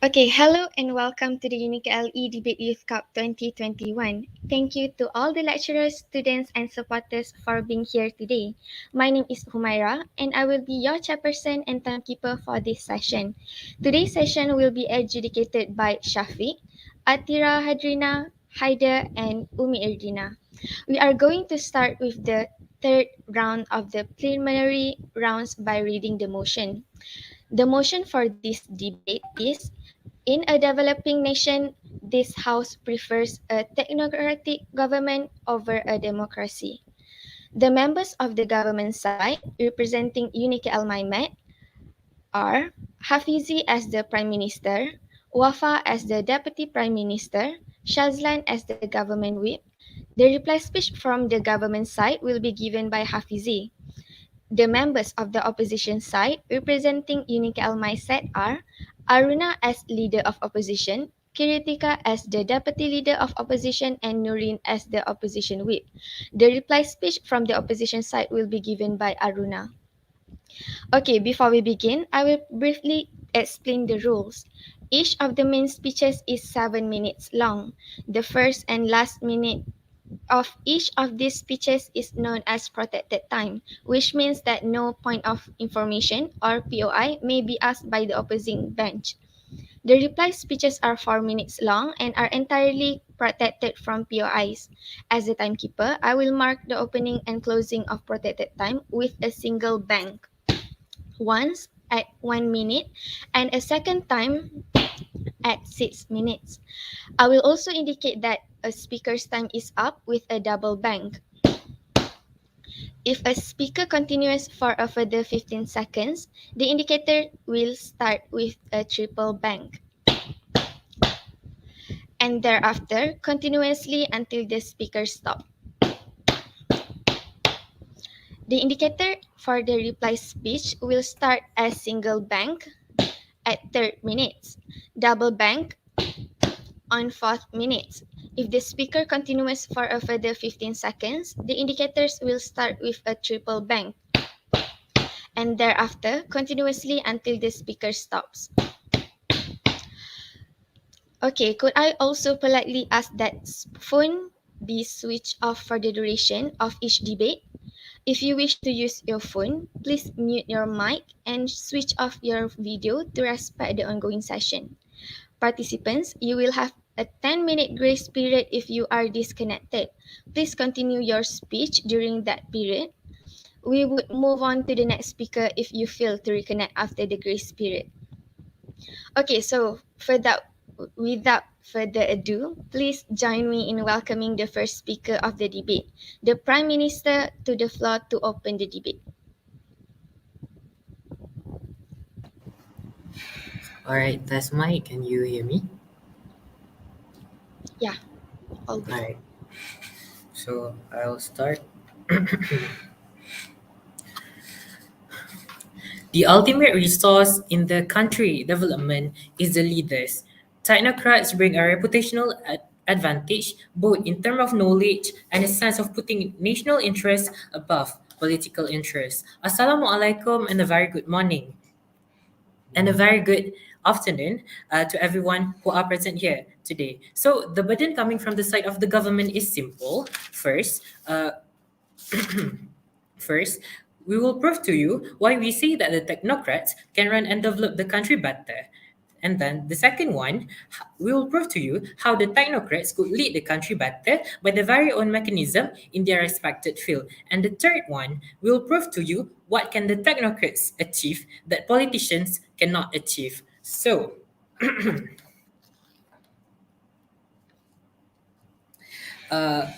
Okay, hello and welcome to the Unique LE Debate Youth Cup 2021. Thank you to all the lecturers, students, and supporters for being here today. My name is Humaira, and I will be your chairperson and timekeeper for this session. Today's session will be adjudicated by Shafiq, Atira Hadrina, Haida, and Umi Erdina. We are going to start with the third round of the preliminary rounds by reading the motion. The motion for this debate is: in a developing nation, this House prefers a technocratic government over a democracy. The members of the government side, representing Unique Al Maimet, are Hafizi as the Prime Minister, Wafa as the Deputy Prime Minister, Shazlan as the government whip. The reply speech from the government side will be given by Hafizi. The members of the opposition side representing Unique Al-Maiset are Aruna as leader of opposition, Kiritika as the deputy leader of opposition, and Nurin as the opposition whip. The reply speech from the opposition side will be given by Aruna. Okay, before we begin, I will briefly explain the rules. Each of the main speeches is 7 minutes long. The first and last minute of each of these speeches is known as protected time, which means that no point of information or POI may be asked by the opposing bench. The reply speeches are 4 minutes long and are entirely protected from POIs. As the timekeeper, I will mark the opening and closing of protected time with a single bang, once at 1 minute and a second time at 6 minutes. I will also indicate that a speaker's time is up with a double bang. If a speaker continues for a further 15 seconds, the indicator will start with a triple bang, and thereafter continuously until the speaker stops. The indicator for the reply speech will start as single bang at 3rd minutes, double bang on 4th minutes. If the speaker continues for a further 15 seconds, the indicators will start with a triple bang, and thereafter continuously until the speaker stops. Okay, could I also politely ask that phone be switched off for the duration of each debate? If you wish to use your phone, please mute your mic and switch off your video to respect the ongoing session. Participants, you will have a 10-minute grace period if you are disconnected. Please continue your speech during that period. We would move on to the next speaker if you fail to reconnect after the grace period. Okay, so without further ado, please join me in welcoming the first speaker of the debate, the Prime Minister, to the floor to open the debate. All right, that's Mike. Can you hear me? Yeah, all All good. right, so I'll start. The ultimate resource in the country development is the leaders. Technocrats bring a reputational advantage both in terms of knowledge and a sense of putting national interests above political interests. Assalamualaikum and a very good morning. And a very good afternoon to everyone who are present here today. So the burden coming from the side of the government is simple. First, we will prove to you why we say that the technocrats can run and develop the country better. And then the second one, we will prove to you how the technocrats could lead the country better by their very own mechanism in their respected field. And the third one, we will prove to you what can the technocrats achieve that politicians cannot achieve. So, uh,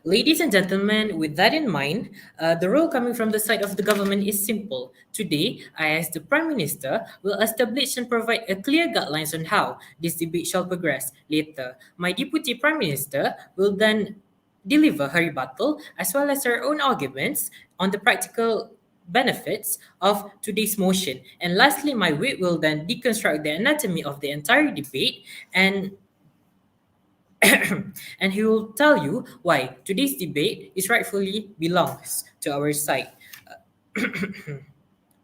ladies and gentlemen, with that in mind, the role coming from the side of the government is simple. Today, I, as the Prime Minister, will establish and provide a clear guidelines on how this debate shall progress. Later, my Deputy Prime Minister will then deliver her rebuttal as well as her own arguments on the practical benefits of today's motion. And lastly, my whip will then deconstruct the anatomy of the entire debate and and he will tell you why today's debate is rightfully belongs to our side.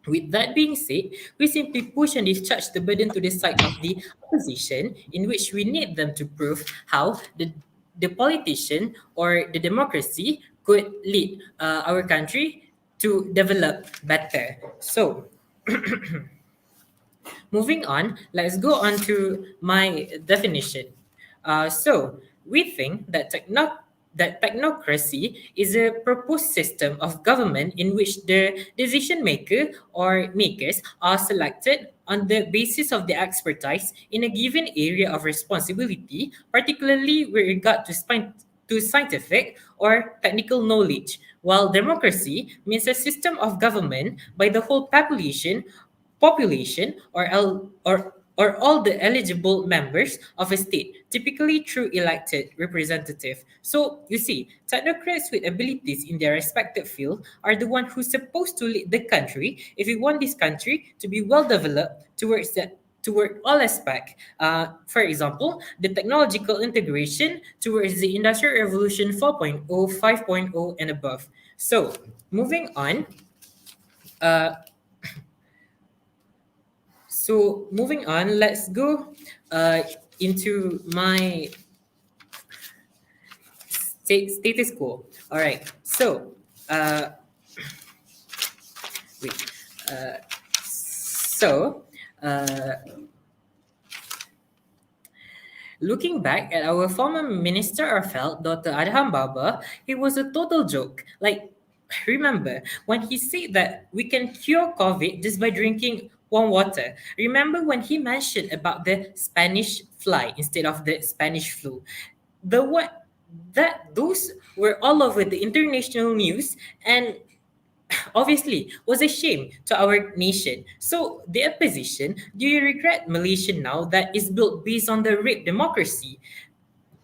With that being said, we simply push and discharge the burden to the side of the opposition, in which we need them to prove how the politician or the democracy could lead our country to develop better. So, moving on, let's go on to my definition. We think that technocracy is a proposed system of government in which the decision maker or makers are selected on the basis of their expertise in a given area of responsibility, particularly with regard to scientific or technical knowledge, while democracy means a system of government by the whole population or all the eligible members of a state, typically through elected representative. So you see, technocrats with abilities in their respective field are the one who's supposed to lead the country if we want this country to be well developed toward all aspects. For example, the technological integration towards the Industrial Revolution 4.0, 5.0, and above. So, moving on, uh, let's go uh, into my status quo. All right. Uh, wait. Uh, so, uh, Looking back at our former Minister of Health, Dr. Adham Baba, it was a total joke. Like, remember when he said that we can cure COVID just by drinking warm water? Remember when he mentioned about the Spanish fly instead of the Spanish flu? The what that those were all over the international news, and obviously was a shame to our nation. So the opposition, do you regret Malaysia now that is built based on the rape democracy?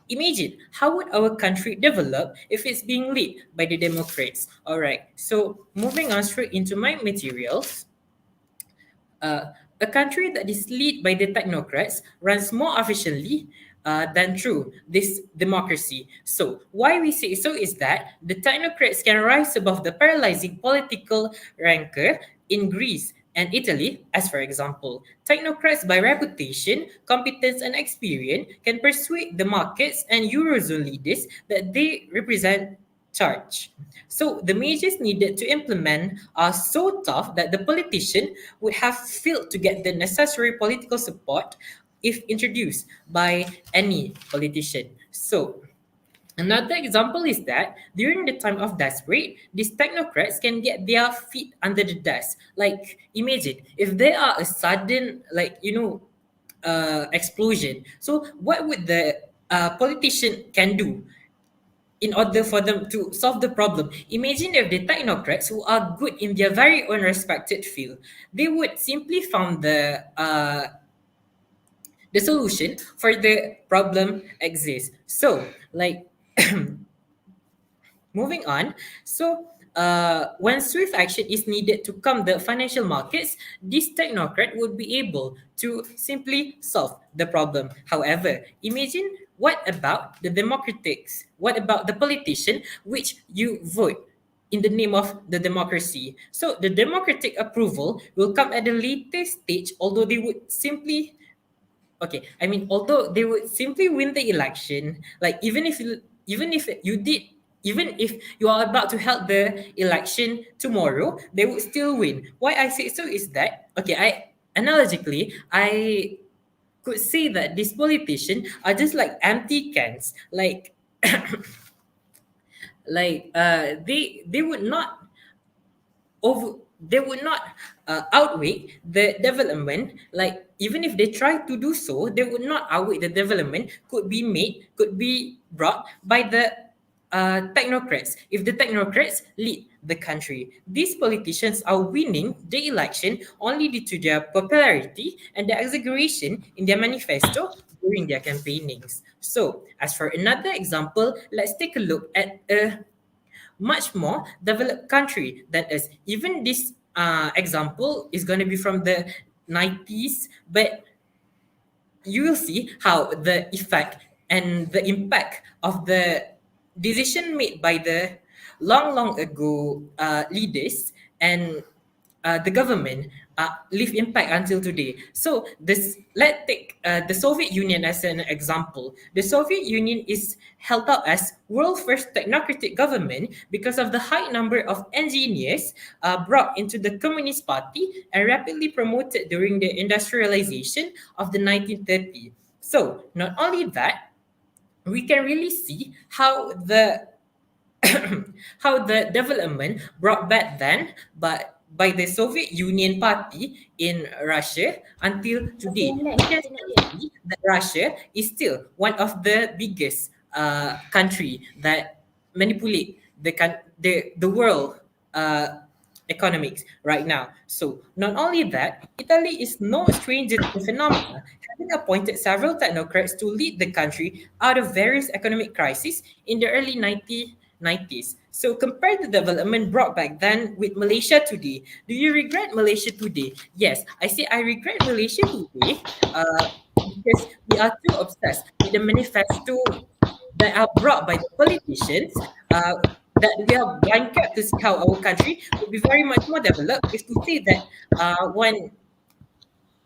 Imagine how would our country develop if it's being led by the Democrats? All right. So moving on straight into my materials. A country that is led by the technocrats runs more efficiently than through this democracy. So, why we say so is that the technocrats can rise above the paralyzing political rancor in Greece and Italy, as for example. Technocrats by reputation, competence, and experience can persuade the markets and Eurozone leaders that they represent charge. So the measures needed to implement are so tough that the politician would have failed to get the necessary political support if introduced by any politician. So another example is that during the time of desperate, these technocrats can get their feet under the desk. Like imagine if there are a sudden explosion. So what would the politician can do in order for them to solve the problem? Imagine if the technocrats who are good in their very own respected field, they would simply found the solution for the problem exists. So, like moving on, when swift action is needed to calm the financial markets, this technocrat would be able to simply solve the problem. However, imagine what about the democratics? What about the politician which you vote in the name of the democracy? So the democratic approval will come at a later stage, although they would simply okay, I mean, although they would simply win the election, like even if you did even if you are about to held the election tomorrow, they would still win. Why I say so is that okay, I analogically I could say that these politicians are just like empty cans, like they would not they would not outweigh the development. Like even if they try to do so, they would not outweigh the development could be brought by the technocrats. If the technocrats lead the country, these politicians are winning the election only due to their popularity and the exaggeration in their manifesto during their campaignings. So as for another example, let's take a look at a much more developed country than us. Even this example is going to be from the 90s, but you will see how the effect and the impact of the decision made by the long ago leaders and the government leave impact until today. So this let's take the Soviet Union as an example. The Soviet Union is held out as world first technocratic government because of the high number of engineers brought into the Communist Party and rapidly promoted during the industrialization of the 1930s. So not only that, we can really see how the development brought back then but by the Soviet Union party in Russia until today. We can still see that Russia is still one of the biggest country that manipulate the world economics right now. So not only that, Italy is no stranger to the phenomena, having appointed several technocrats to lead the country out of various economic crises in the early 90s. So compare the development brought back then with Malaysia today. Do you regret Malaysia today? Yes, I say I regret Malaysia today because we are too obsessed with the manifesto that are brought by the politicians that we are blanket to see how our country would be very much more developed when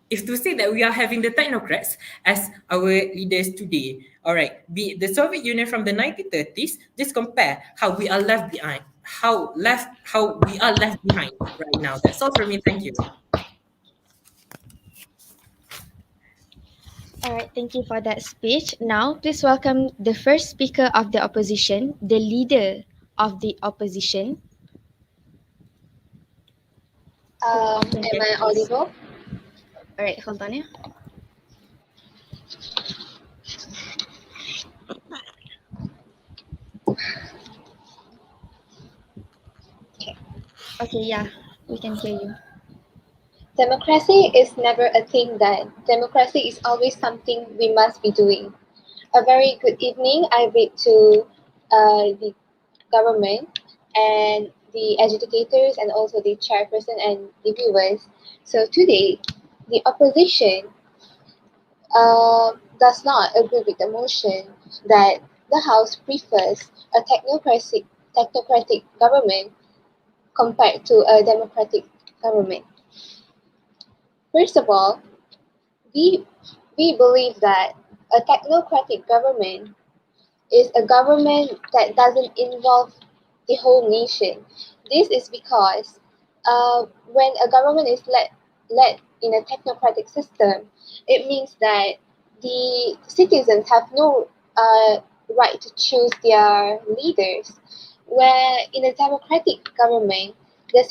if to say that we are having the technocrats as our leaders today. All right, be it the Soviet Union from the 1930s, just compare how we are left behind, how we are left behind right now. That's all for me. Thank you. All right, thank you for that speech. Now, please welcome the first speaker of the opposition, the leader of the opposition. Could you open Am mic, I please? audible? All right, hold on. Yeah. Okay. Okay, yeah, we can hear you. Democracy is never a thing done. Democracy is always something we must be doing. A very good evening. I read to the government and the educators and also the chairperson and the viewers. So today, the opposition does not agree with the motion that the House prefers a technocratic government compared to a democratic government. First of all, we we believe that a technocratic government is a government that doesn't involve the whole nation. This is because when a government is led in a technocratic system, it means that the citizens have no right to choose their leaders. Where in a democratic government, the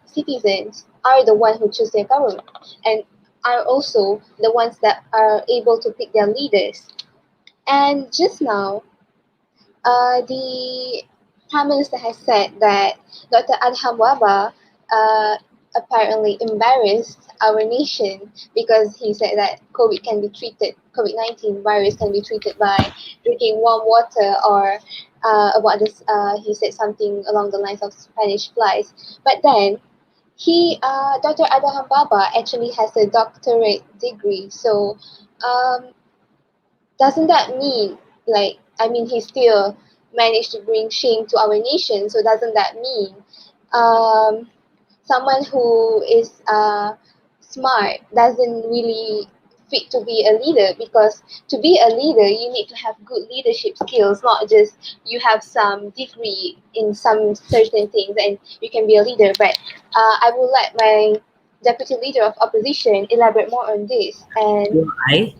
citizens are the one who choose their government and are also the ones that are able to pick their leaders. And just now, the Prime Minister has said that Dr. Adham Waba apparently embarrassed our nation because he said that COVID-19 virus can be treated by drinking warm water or about this, he said something along the lines of Spanish flies. But then, Dr. Adham Baba actually has a doctorate degree. So, um, doesn't that mean like I mean he still managed to bring shame to our nation? So doesn't that mean um, someone who is smart doesn't really fit to be a leader? Because to be a leader, you need to have good leadership skills, not just you have some degree in some certain things and you can be a leader. But I will let my deputy leader of opposition elaborate more on this. And Why?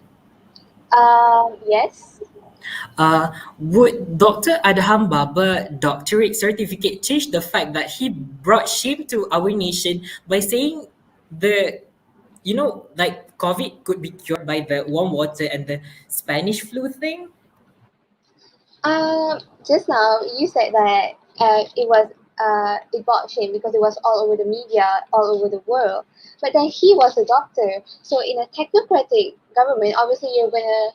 yes. Would Dr. Adham Baba doctorate certificate change the fact that he brought shame to our nation by saying the like COVID could be cured by the warm water and the Spanish flu thing? Just now you said that it brought shame because it was all over the media, all over the world. But then he was a doctor, so in a technocratic government, obviously you're gonna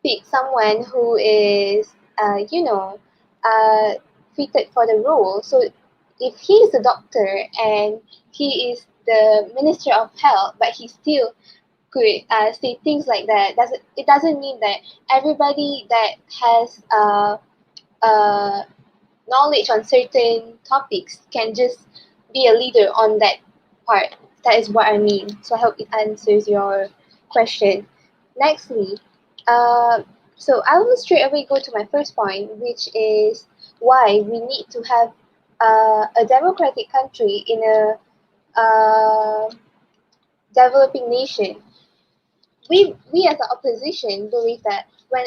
pick someone who is, uh, fitted for the role. So if he is a doctor and he is the Minister of Health, but he still could say things like that, doesn't mean that everybody that has uh, knowledge on certain topics can just be a leader on that part. That is what I mean. So I hope it answers your question. Nextly, uh, so I will straight away go to my first point, which is why we need to have a democratic country in a developing nation. We as the opposition believe that when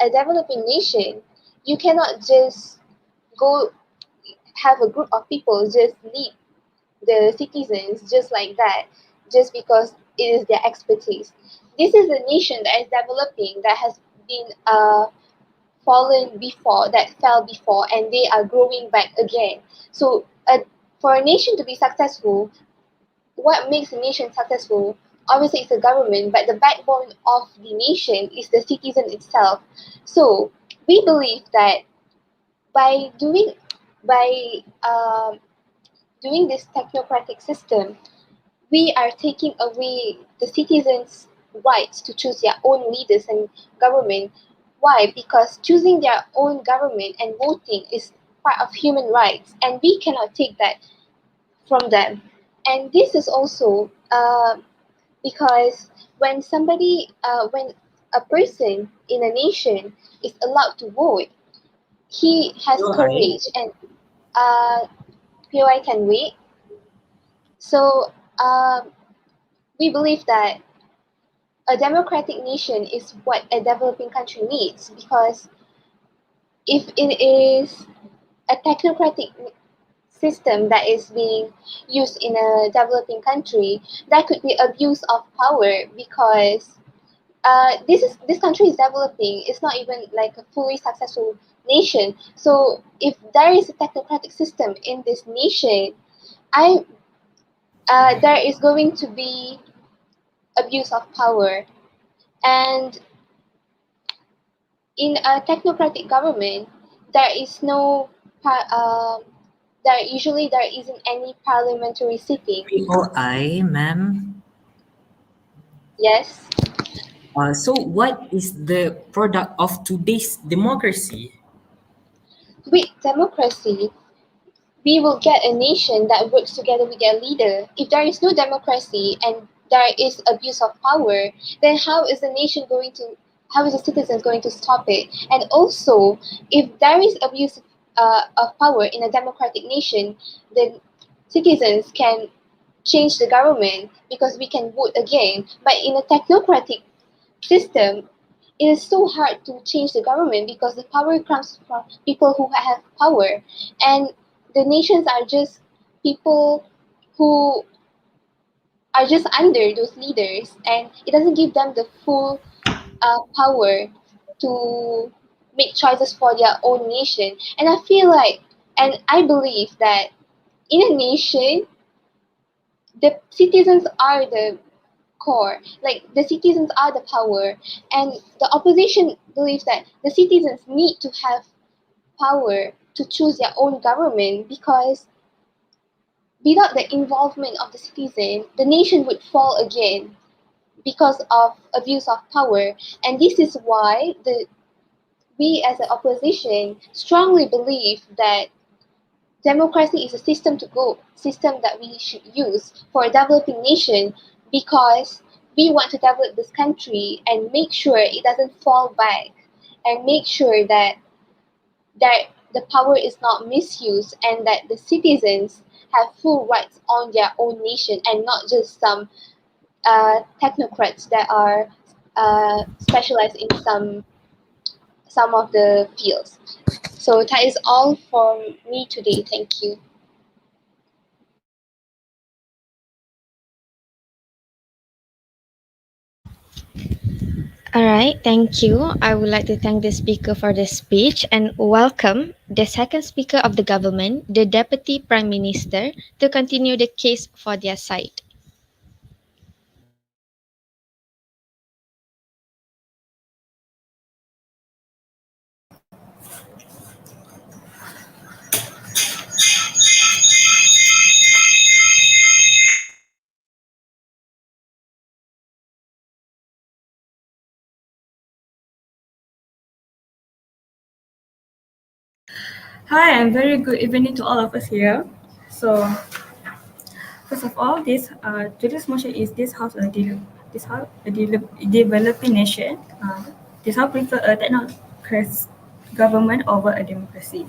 a developing nation, you cannot just go have a group of people just lead the citizens just like that, just because it is their expertise. This is a nation that is developing, that has been fallen before, that fell before, and they are growing back again. So, for a nation to be successful, what makes a nation successful? Obviously, it's the government, but the backbone of the nation is the citizen itself. So, we believe that by by doing this technocratic system, we are taking away the citizens' rights to choose their own leaders and government. Why? Because choosing their own government and voting is part of human rights, and we cannot take that from them. And this is also because when a person in a nation is allowed to vote, he has Why? courage, and uh, POI can wait. So we believe that a democratic nation is what a developing country needs, because if it is a technocratic system that is being used in a developing country, that could be abuse of power, because this country is developing. It's not even like a fully successful nation. So if there is a technocratic system in this nation, I there is going to be abuse of power. And in a technocratic government, there is no there isn't any parliamentary sitting. POI, ma'am. Yes, So, what is the product of today's democracy? with democracy, we will get a nation that works together with their leader. If there is no democracy and there is abuse of power, then how is the citizens going to stop it? And also, if there is abuse of power in a democratic nation, then citizens can change the government because we can vote again. But in a technocratic system, it is so hard to change the government because the power comes from people who have power, and the nations are just people who are just under those leaders, and it doesn't give them the full power to make choices for their own nation. And I feel like, and I believe that in a nation, the citizens are the core. Like the citizens are the power, and the opposition believes that the citizens need to have power to choose their own government, because without the involvement of the citizen, the nation would fall again because of abuse of power. And this is why the we as an opposition strongly believe that democracy is a system that we should use for a developing nation, because we want to develop this country and make sure it doesn't fall back, and make sure that the power is not misused, and that the citizens have full rights on their own nation, and not just some technocrats that are specialized in some of the fields. So that is all from me today. Thank you. All right, thank you. I would like to thank the speaker for the speech and welcome the second speaker of the government, the Deputy Prime Minister, to continue the case for their side. Hi, I'm very good evening to all of us here. So, First of all, today's motion is this house developing nation. This house prefer a technocracy government over a democracy.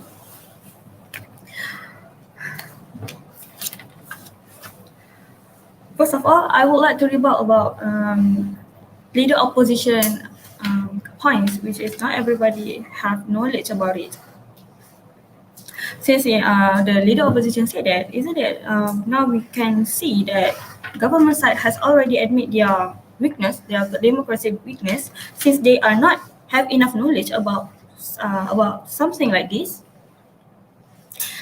First of all, I would like to rebut about leader opposition points, which is not everybody have knowledge about it. Since the leader opposition said that, isn't it? Now we can see that government side has already admit their weakness, their democracy weakness, since they are not have enough knowledge about something like this.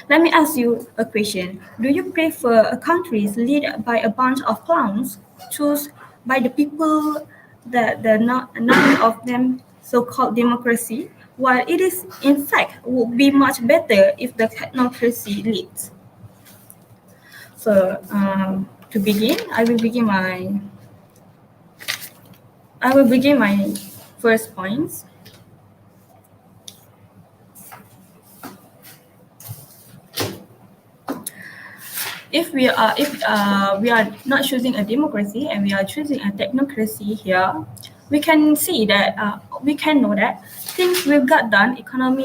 Let me ask you a question. Do you prefer a country led by a bunch of clowns, choose by the people that the none of them so-called democracy, while it is in fact would be much better if the technocracy leads? So to begin, I will begin my first points. If we are not choosing a democracy and we are choosing a technocracy here, we can see that we can know that things will get done, economy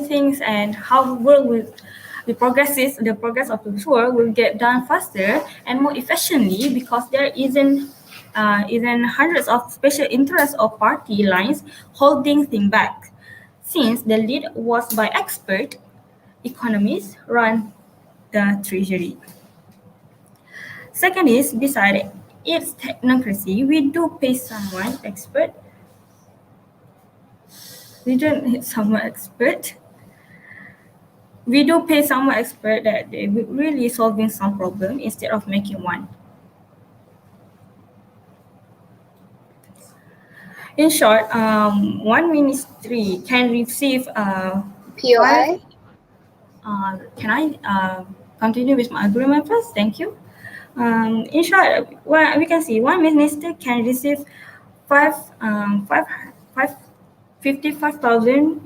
things and how the world will the progress of the world will get done faster and more efficiently because there isn't hundreds of special interests or party lines holding things back. Since the lead was by expert economists run the treasury. Second is, beside its technocracy, we do pay someone expert. We don't need someone expert. We do pay someone expert that they will really solving some problem instead of making one. In short, one ministry can receive POI? Can I continue with my agreement first? Thank you. In short, we can see one minister can receive five, five, five 55,000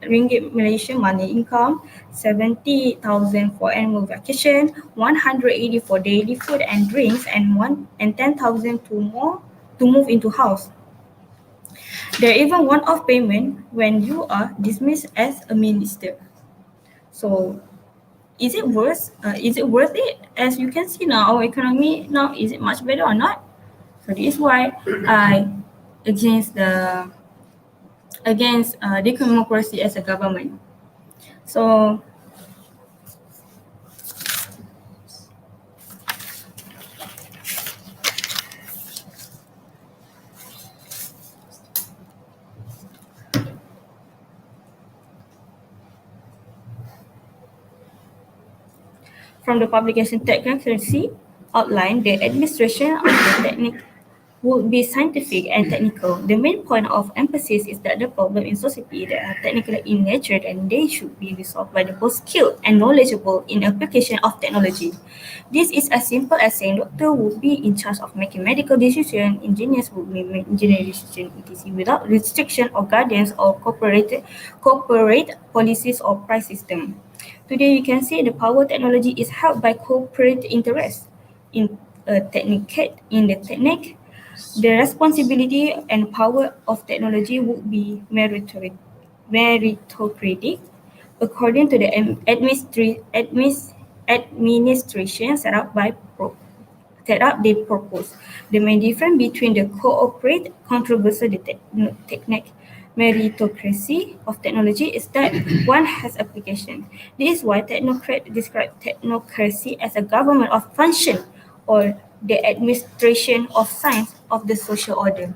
ringgit Malaysian money income, 70,000 for annual vacation, 180 for daily food and drinks, and 10,000 to move into house. There even one-off payment when you are dismissed as a minister. So is it worth? Is it worth it? As you can see now, our economy now is it much better or not? So this is why I against democracy as a government. So from the publication technocracy outline, the administration of the technique would be scientific and technical. The main point of emphasis is that the problem in society that are technical in nature and they should be resolved by the most skilled and knowledgeable in application of technology. This is as simple as saying doctor would be in charge of making medical decisions, engineers would make engineering decisions, etc. without restriction or guidance or corporate policies or price system. Today you can see the power technology is held by corporate interests. In the technique, the responsibility and power of technology would be meritocratic. According to the administration set up they propose. The main difference between the cooperate controversy the technique meritocracy of technology is that one has application. This is why technocrat describe technocracy as a government of function or the administration of science of the social order.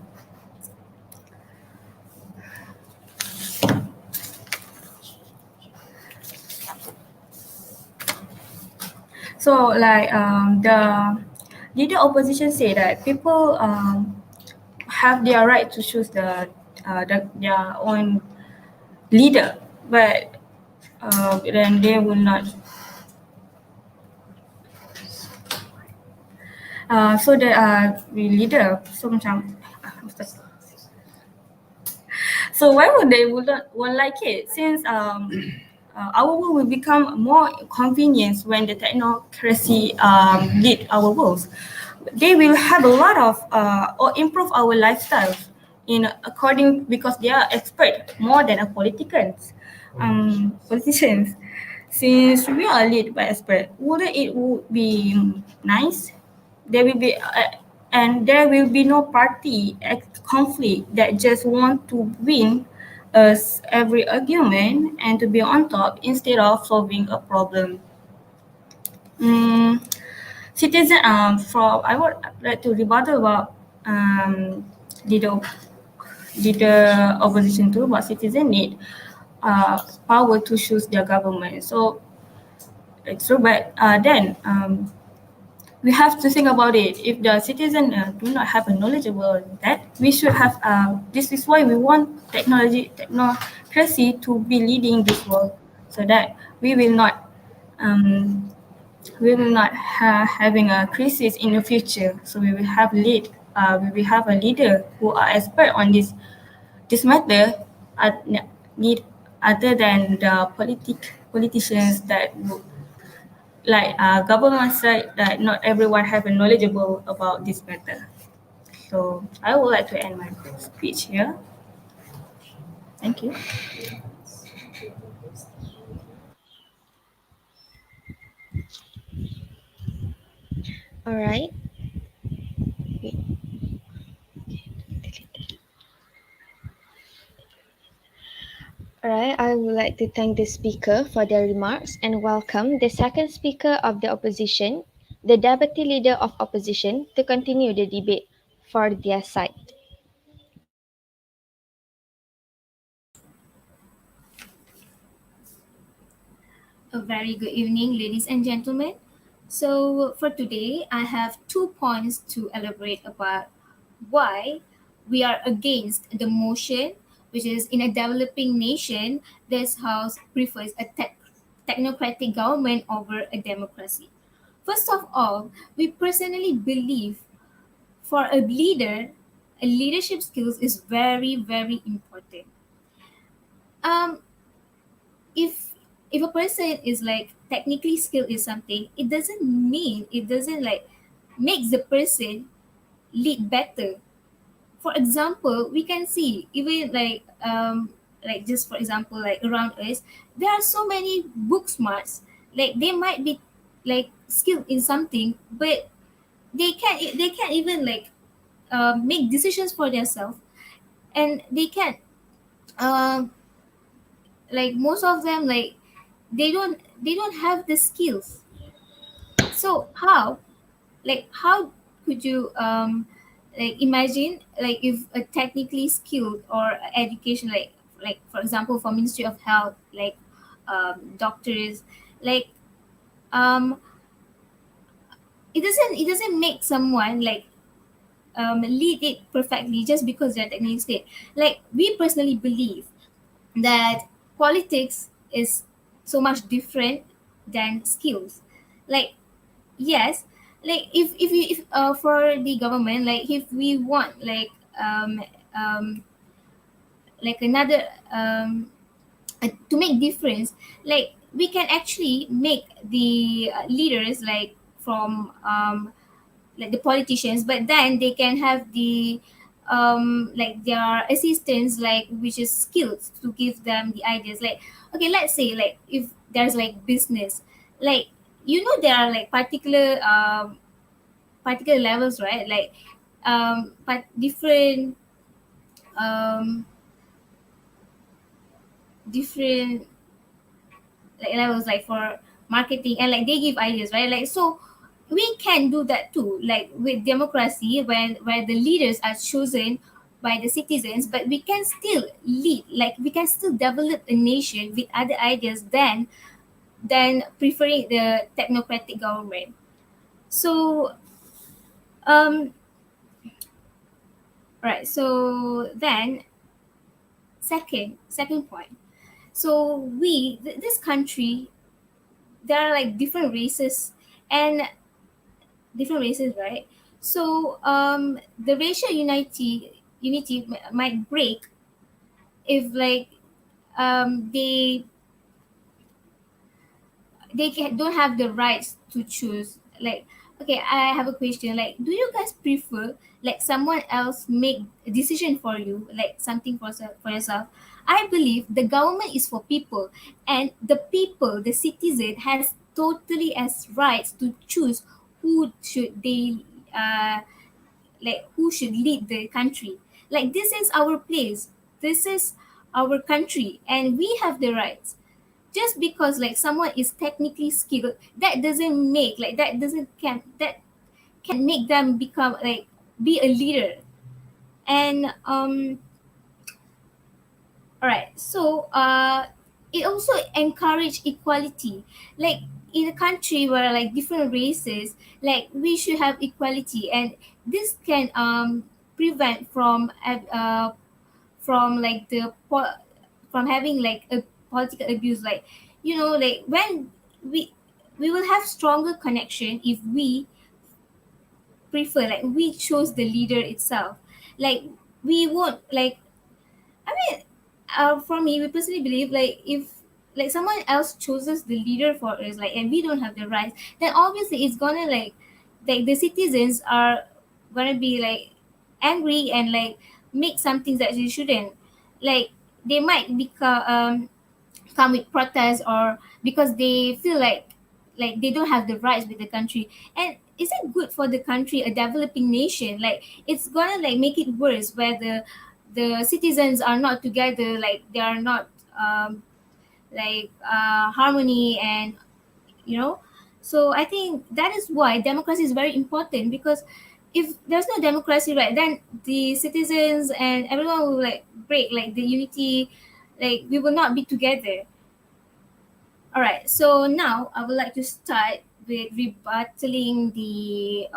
So like the leader opposition say that people have their right to choose their own leader, but then they will not. So the leader so macam so why would they would not like it since our world will become more convenient when the technocracy lead our worlds. They will have a lot of or improve our lifestyles in according because they are expert more than a politicians. Since we are led by expert, wouldn't it would be nice? There will be and there will be no party conflict that just want to win us every argument and to be on top instead of solving a problem. Mm, citizen for I would like to rebuttal about the the opposition too, but citizen need power to choose their government. So it's true, but then we have to think about it. If the citizen do not have a knowledgeable on that, we should have. This is why we want technocracy to be leading this world, so that um, we will not having a crisis in the future. So we will have we will have a leader who are expert on this matter. Need other than the politicians that like government said that not everyone have a knowledgeable about this matter. So I would like to end my speech here. Thank you. All right. All right. I would like to thank the speaker for their remarks and welcome the second speaker of the opposition, the deputy leader of opposition, to continue the debate for their side. A very good evening, ladies and gentlemen. So, for today, I have 2 points to elaborate about why we are against the motion, which is in a developing nation, this House prefers a technocratic government over a democracy. First of all, we personally believe for a leader, a leadership skills is very, very important. Um, if if a person is like technically skilled in something, it doesn't mean it doesn't like makes the person lead better. For example, we can see even like just for example like around us, there are so many book smarts. Like they might be like skilled in something, but they can't even like make decisions for themselves, and they can't um like most of them like they don't have the skills. So how could you like imagine like if a technically skilled or education like for example for Ministry of Health, like doctors, like um it doesn't make someone like lead it perfectly just because they're technically skilled. Like we personally believe that politics is so much different than skills. Like yes, like if for the government, like if we want um like another to make difference, like we can actually make the leaders like from like the politicians, but then they can have the like their assistants, like which is skills to give them the ideas. Like okay, let's say like if there's like business, like there are like particular levels, right? Like but um different like levels, like for marketing, and like they give ideas, right? Like so we can do that too, like with democracy, when where the leaders are chosen by the citizens, but we can still lead, like we can still develop a nation with other ideas than preferring the technocratic government. So right, so then second point. So this country, there are like different races, right? So the racial unity might break if like they don't have the rights to choose. Like, okay, I have a question. Like, do you guys prefer like someone else make a decision for you, like something for yourself? I believe the government is for people, and the people, the citizen, has totally as rights to choose who should they like who should lead the country. Like, this is our place, this is our country, and we have the rights. Just because like someone is technically skilled, that doesn't make like that doesn't can make them become like be a leader. And all right, so it also encourage equality. Like, in a country where like different races, like we should have equality, and this can prevent from like from having like a political abuse. Like, like when we we will have stronger connection if we prefer like we chose the leader itself. Like, we won't like, I mean, for me, we personally believe like if like someone else chooses the leader for us, like, and we don't have the rights, then obviously it's gonna like the citizens are gonna be like angry and like make some things that they shouldn't. Like, they might become come with protests, or because they feel like they don't have the rights with the country. And is it good for the country, a developing nation? Like, it's gonna like make it worse, where the citizens are not together, like they are not harmony, and you know so I think that is why democracy is very important, because if there's no democracy, right, then the citizens and everyone will like break like the unity, like we will not be together. All right, so now I would like to start with rebuttaling the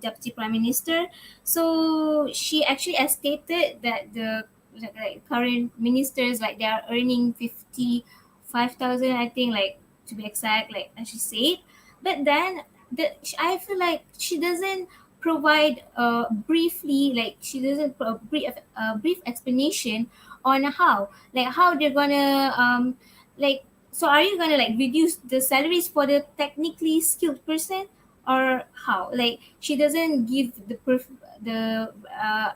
deputy prime minister. So she actually has stated that the like current ministers, like they are earning 55,000, I think, like to be exact, like as she said. But then I feel like she doesn't provide briefly, like she doesn't brief explanation on how they're gonna like so are you gonna like reduce the salaries for the technically skilled person, or how? Like, she doesn't give the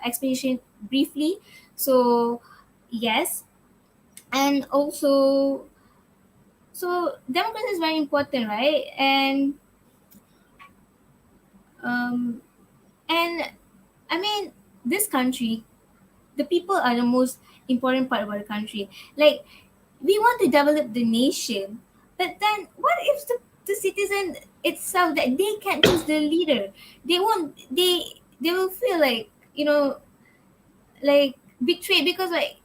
explanation briefly. So yes, and also, so democracy is very important, right? Um and I mean, this country, the people are the most important part of our country. Like, we want to develop the nation, but then what if the citizen itself, that they can't choose the leader? They will feel like, like betrayed, because like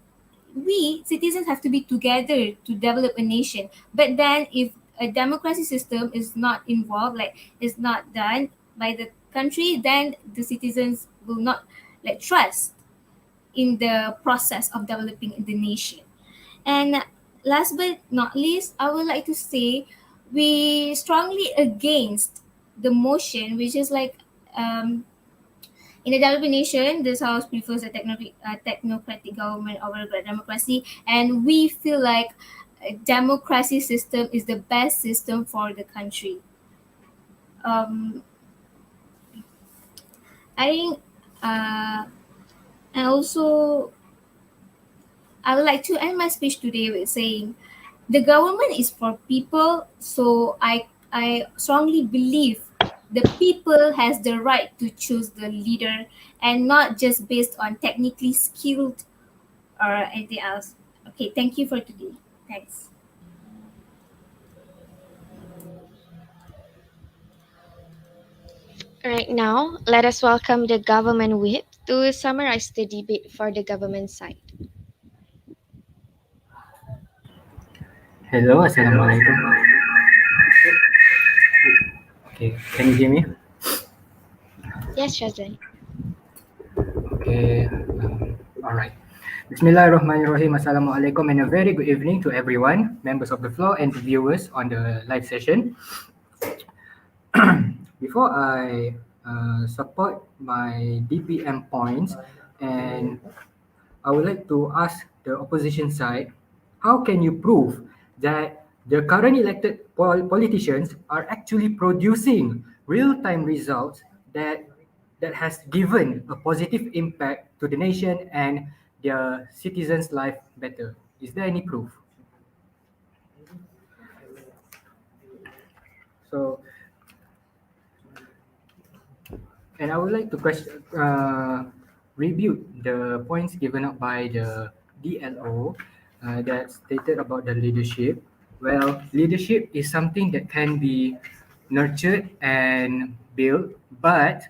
we citizens have to be together to develop a nation. But then if a democracy system is not involved, like is not done by the country, then the citizens will not like trust in the process of developing the nation. And last but not least, I would like to say we strongly against the motion, which is like, in a developing nation, this house prefers a technocratic government over a democracy, and we feel like a democracy system is the best system for the country. Um, I think, and also, I would like to end my speech today with saying the government is for people, so I strongly believe the people has the right to choose the leader, and not just based on technically skilled or anything else. Okay, thank you for today. Thanks. Right now, let us welcome the government whip to summarize the debate for the government side. Hello, Assalamualaikum. Okay, can you hear me? Yes, Shazan. Okay, all right. Bismillahirrahmanirrahim. Assalamualaikum and a very good evening to everyone, members of the floor and the viewers on the live session. Before I support my DPM points, and I would like to ask the opposition side, how can you prove that The current elected politicians are actually producing real-time results that has given a positive impact to the nation and their citizens' life better. Is there any proof? So, and I would like to review the points given up by the DLO that stated about the leadership. Well, leadership is something that can be nurtured and built, but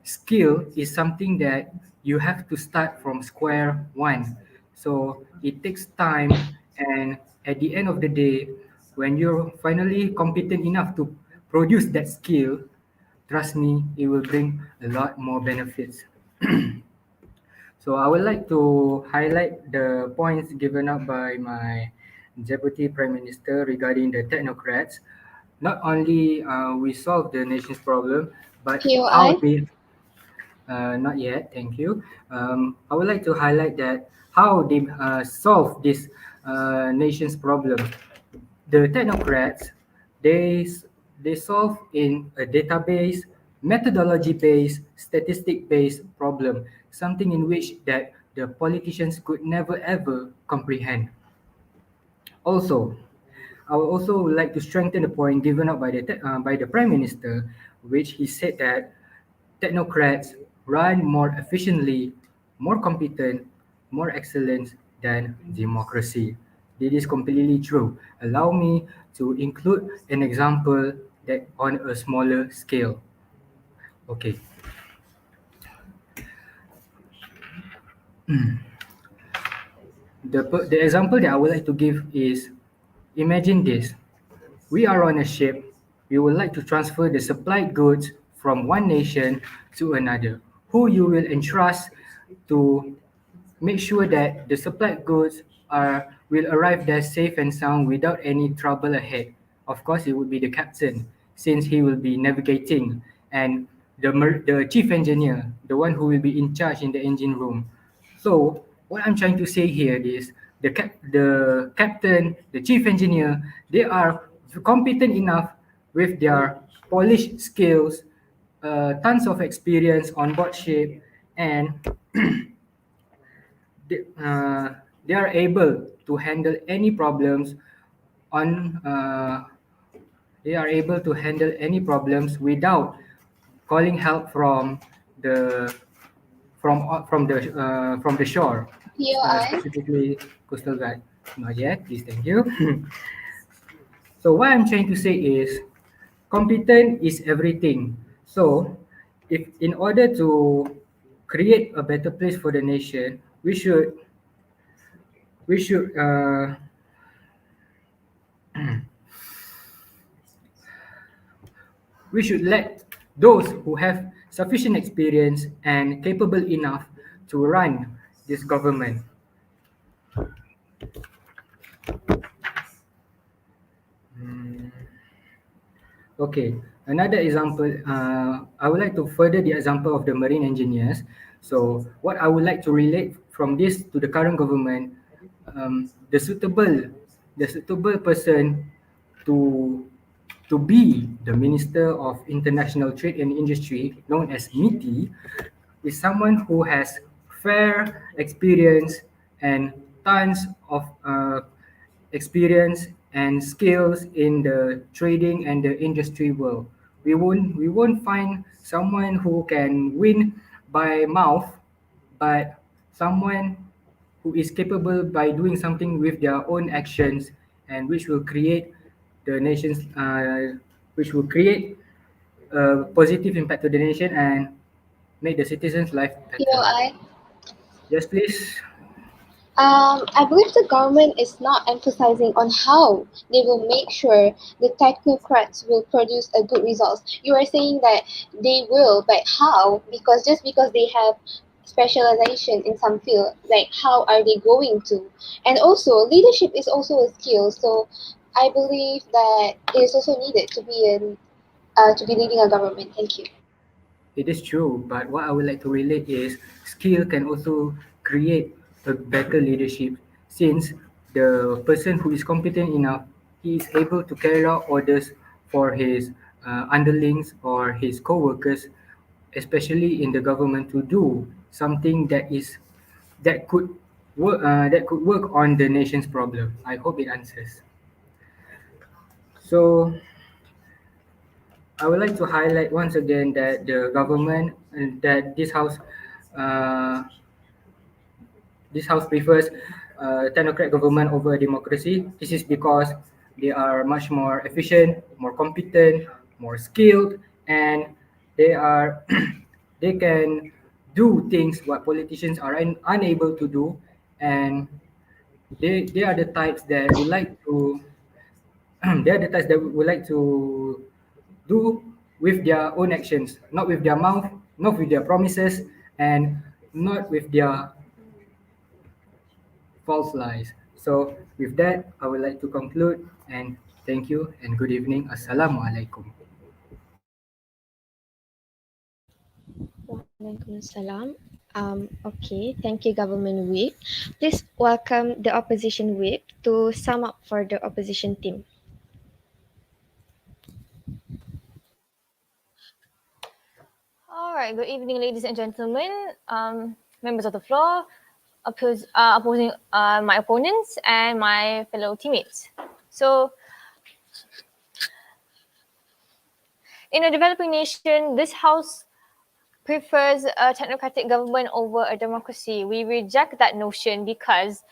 skill is something that you have to start from square one. So it takes time, and at the end of the day, when you're finally competent enough to produce that skill, trust me, it will bring a lot more benefits. So I would like to highlight the points given up by my Deputy Prime Minister regarding the technocrats. Not only we solve the nation's problem, but how POI? they not yet, thank you. I would like to highlight that how they solve this nation's problem. The technocrats, they solve in a database, methodology-based, statistic-based problem, something in which that the politicians could never ever comprehend. Also, I would also like to strengthen the point given up by by the Prime Minister, which he said that technocrats run more efficiently, more competent, more excellent than democracy. This is completely true. Allow me to include an example that on a smaller scale. Okay, the example that I would like to give is imagine this. We are on a ship. We would like to transfer the supplied goods from one nation to another. Who you will entrust to make sure that the supplied goods will arrive there safe and sound without any trouble ahead. Of course, it would be the captain, since he will be navigating, and the chief engineer, the one who will be in charge in the engine room. So what I'm trying to say here is the captain, the chief engineer, they are competent enough with their polished skills, tons of experience on board ship, and they, uh, they are able to handle any problems on they are able to handle any problems without calling help the from the shore, POI? specifically coastal guard. Not yet, please, thank you. So what I'm trying to say is competent is everything. So if in order to create a better place for the nation, we should we should let those who have sufficient experience and capable enough to run this government. Okay, another example, I would like to further the example of the marine engineers. So what I would like to relate from this to the current government, the suitable person to be the Minister of International Trade and Industry, known as MITI, is someone who has fair experience and tons of experience and skills in the trading and the industry world. We won't find someone who can win by mouth, but someone who is capable by doing something with their own actions, and the nation's which will create a positive impact to the nation and make the citizens' life better. POI? Yes, please. I believe the government is not emphasizing on how they will make sure the technocrats will produce a good results. You are saying that they will, but how? Because just because they have specialization in some field, like how are they going to? And also, leadership is also a skill. So I believe that it is also needed to be leading a government. Thank you. It is true, but what I would like to relate is skill can also create a better leadership, since the person who is competent enough, he is able to carry out orders for his underlings or his co-workers, especially in the government, to do something that could work on the nation's problem. I hope it answers. So I would like to highlight once again that the government that uh, this house prefers technocrat government over democracy. This is because they are much more efficient, more competent, more skilled, and they are they can do things what politicians are unable to do, and they are the types that would like to they are the types that would like to do with their own actions, not with their mouth, not with their promises, and not with their false lies. So with that, I would like to conclude and thank you and good evening. Assalamualaikum. Waalaikumsalam. Okay, thank you, Government Whip. Please welcome the Opposition Whip to sum up for the opposition team. All right, good evening, ladies and gentlemen, members of the floor, opposing my opponents, and my fellow teammates. So, in a developing nation, this House prefers a technocratic government over a democracy. We reject that notion because,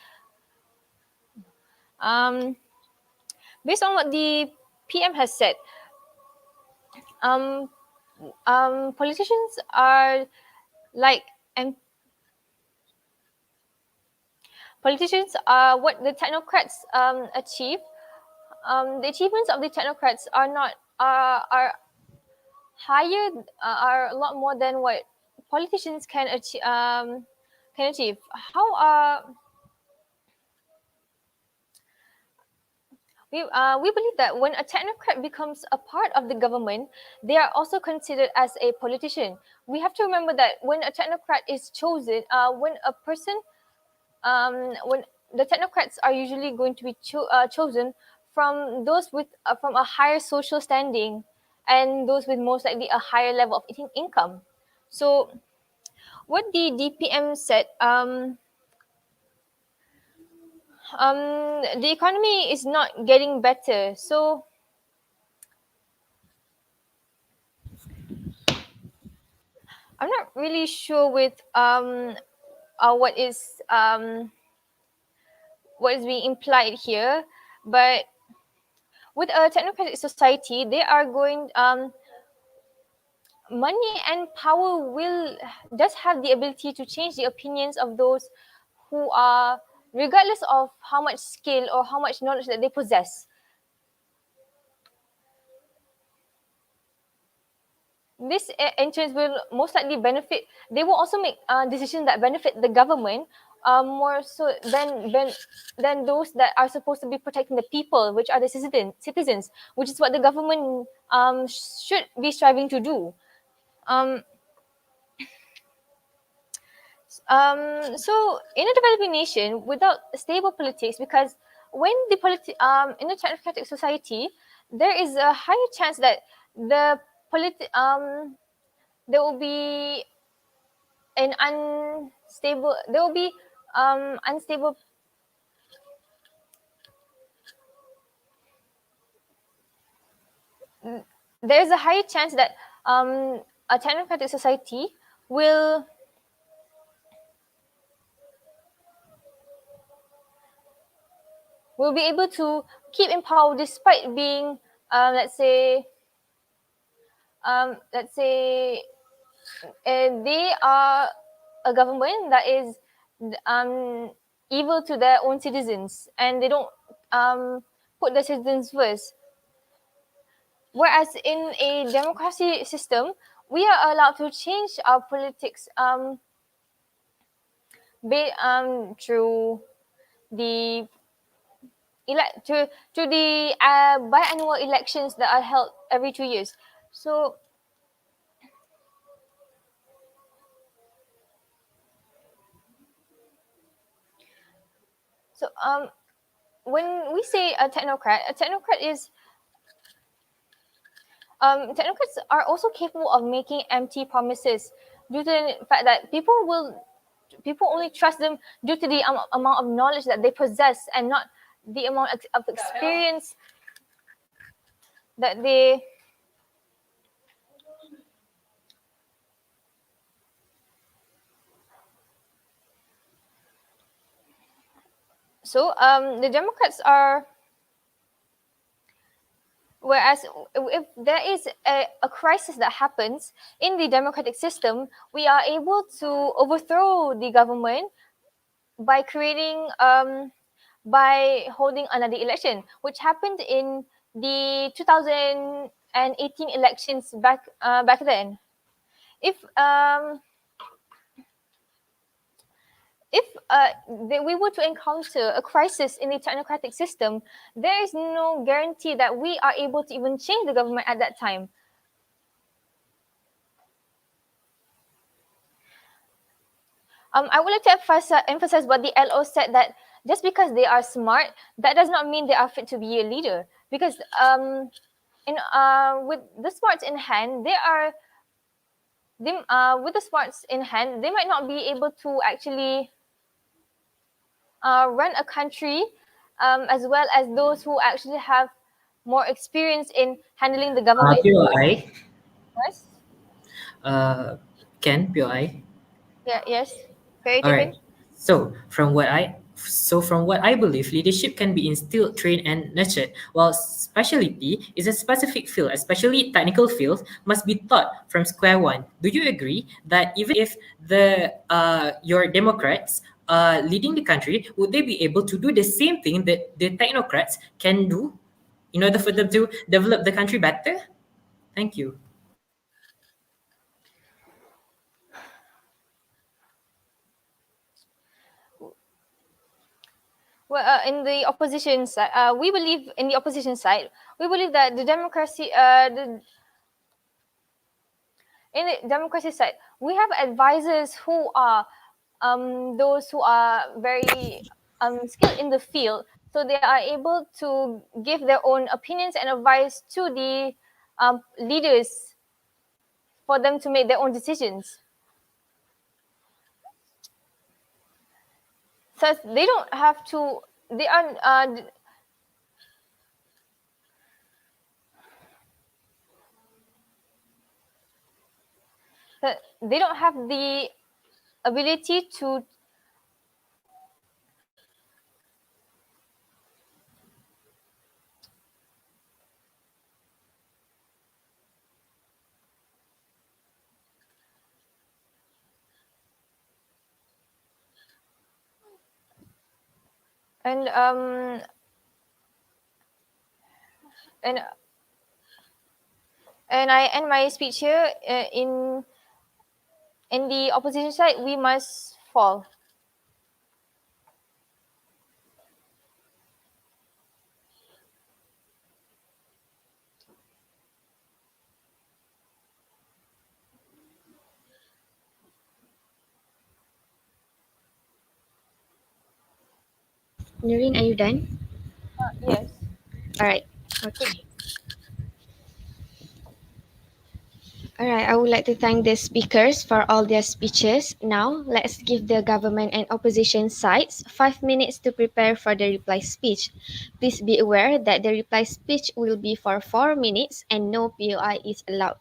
based on what the PM has said, politicians are like and politicians are what the technocrats achieve. The achievements of the technocrats are not are higher, are a lot more than what politicians can achieve. How we believe that when a technocrat becomes a part of the government, they are also considered as a politician. We have to remember that when a technocrat is chosen, when a person, when the technocrats are usually going to be chosen from those with from a higher social standing and those with most likely a higher level of income. So, what the DPM said, the economy is not getting better. So, I'm not really sure with what is being implied here, but with a technocratic society, they are going money and power will does have the ability to change the opinions of those who are, regardless of how much skill or how much knowledge that they possess. This entrance will most likely benefit. They will also make decisions that benefit the government more so than those that are supposed to be protecting the people, which are the citizens, which is what the government should be striving to do. Um, so in a developing nation without stable politics, because when the in a technocratic society, there is a higher chance that the there will be an unstable. There will be unstable. There is a higher chance that a technocratic society will be able to keep in power despite being, let's say, they are a government that is evil to their own citizens, and they don't put the citizens first. Whereas in a democracy system, we are allowed to change our politics through the to the biannual elections that are held every 2 years. So, so when we say a technocrat is technocrats are also capable of making empty promises due to the fact that people only trust them due to the amount of knowledge that they possess and not the amount of experience that they the Democrats are, whereas if there is a crisis that happens in the democratic system, we are able to overthrow the government by creating by holding another election, which happened in the 2018 elections back then. If we were to encounter a crisis in the technocratic system, there is no guarantee that we are able to even change the government at that time. I would like to emphasize what the LO said, that just because they are smart, that does not mean they are fit to be a leader. Because with the smarts in hand, with the smarts in hand, they might not be able to actually run a country as well as those who actually have more experience in handling the government. POI, Yes. uh, Ken, POI. Yeah. Yes. Very All right. different. From what I believe, leadership can be instilled, trained, and nurtured, while specialty is a specific field, especially technical fields, must be taught from square one. Do you agree that even if the your Democrats leading the country, would they be able to do the same thing that the technocrats can do in order for them to develop the country better? Thank you. Well, in the opposition side, we believe in the opposition side. We believe that in the democracy side, we have advisors who are those who are very skilled in the field, so they are able to give their own opinions and advice to the leaders for them to make their own decisions. So they don't have to. They are. They don't have the ability to. And and I end my speech here. In the opposition side, we must fall. Noreen, are you done? Yes. All right. Okay. All right. I would like to thank the speakers for all their speeches. Now, let's give the government and opposition sides 5 minutes to prepare for the reply speech. Please be aware that the reply speech will be for 4 minutes and no POI is allowed.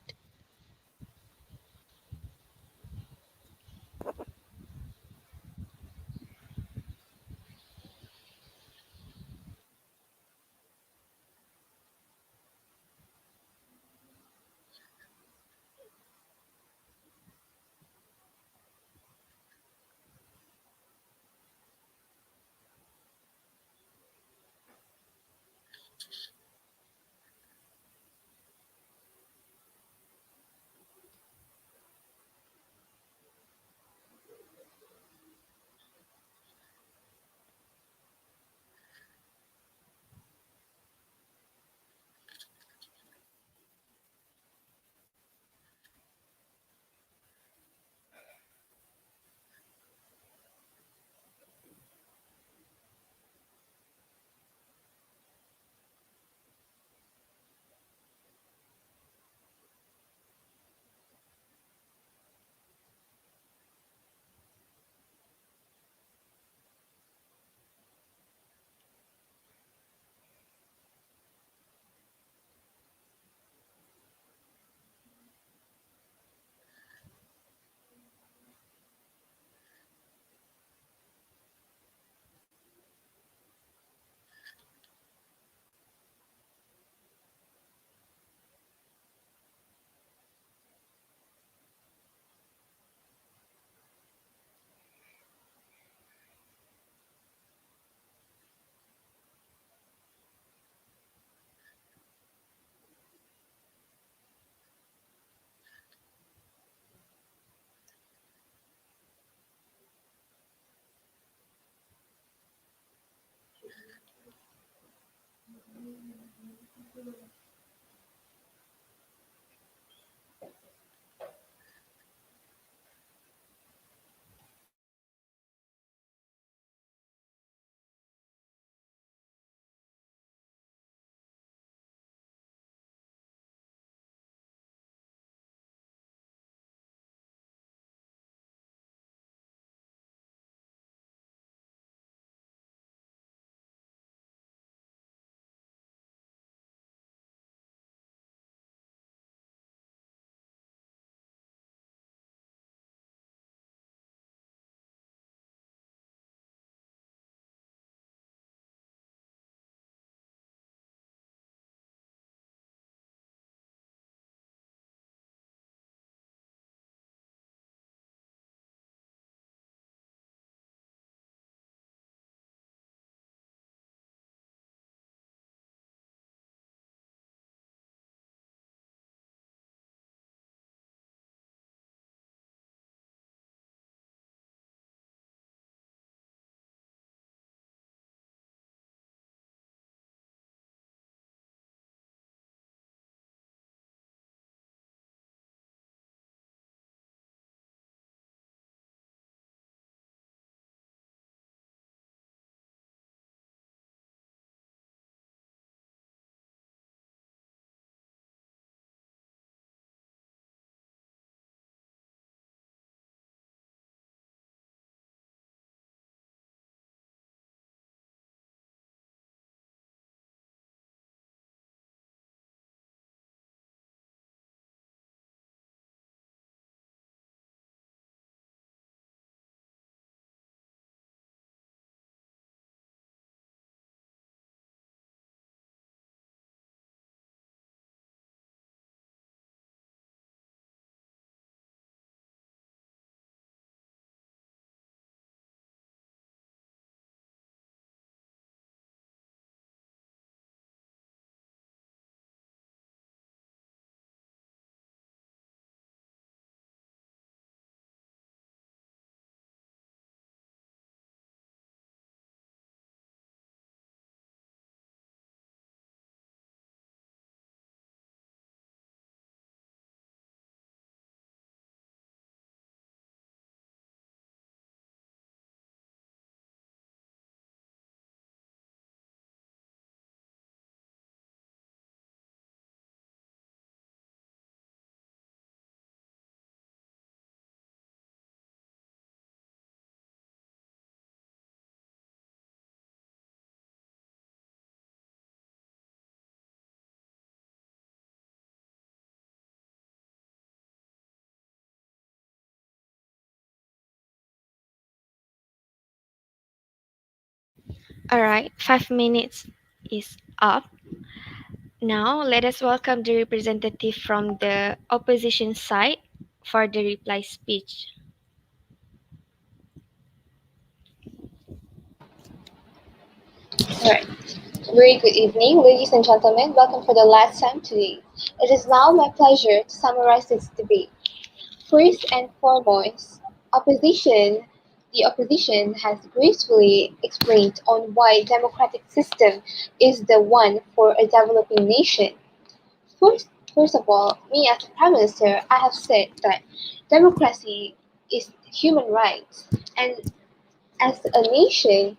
Alright, 5 minutes is up. Now, let us welcome the representative from the opposition side for the reply speech. Alright. Very good evening, ladies and gentlemen. Welcome for the last time today. It is now my pleasure to summarize this debate. First and foremost, opposition. The opposition has gracefully explained on why democratic system is the one for a developing nation. First, first of all, me as a prime minister, I have said that democracy is human rights, and as a nation,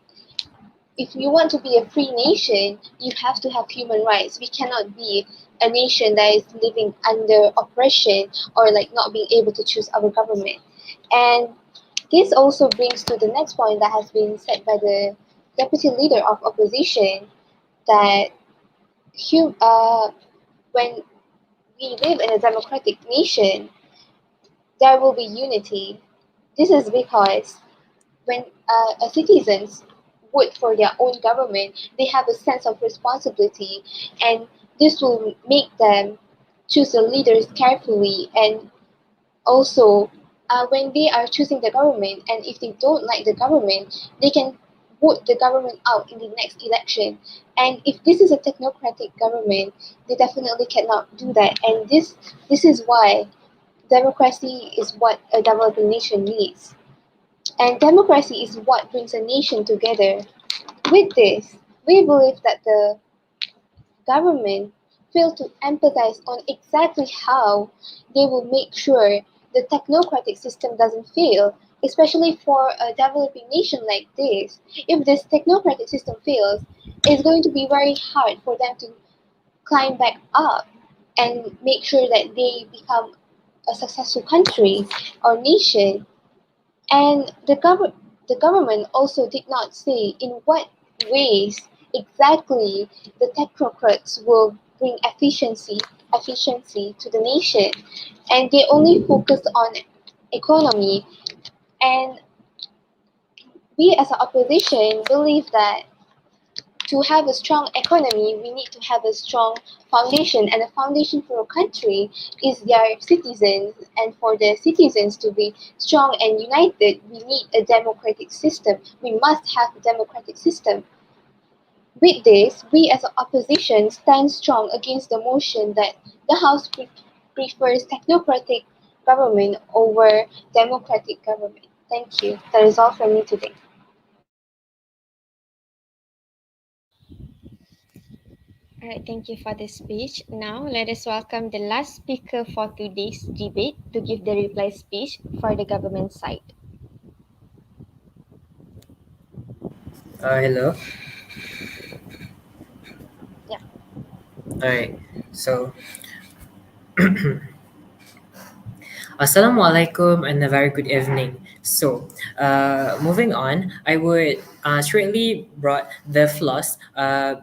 if you want to be a free nation, you have to have human rights. We cannot be a nation that is living under oppression or like not being able to choose our government. And this also brings to the next point that has been said by the deputy leader of opposition that when we live in a democratic nation, there will be unity. This is because when citizens vote for their own government, they have a sense of responsibility, and this will make them choose the leaders carefully. And also, when they are choosing the government, and if they don't like the government, they can vote the government out in the next election. And if this is a technocratic government, they definitely cannot do that. And this is why democracy is what a developing nation needs. And democracy is what brings a nation together. With this, we believe that the government fail to empathize on exactly how they will make sure the technocratic system doesn't fail, especially for a developing nation like this. If this technocratic system fails, it's going to be very hard for them to climb back up and make sure that they become a successful country or nation. And the government also did not say in what ways exactly the technocrats will bring efficiency to the nation. And they only focused on economy. And we as an opposition believe that to have a strong economy, we need to have a strong foundation, and a foundation for a country is their citizens. And for the citizens to be strong and united, we need a democratic system. We must have a democratic system. With this, we as an opposition stand strong against the motion that the House prefers technocratic government over democratic government. Thank you. That is all from me today. All right, thank you for the speech. Now, let us welcome the last speaker for today's debate to give the reply speech for the government side. Hello. Yeah. All right. So, Assalamualaikum and a very good evening. So, moving on, I would straightly brought the flaws. I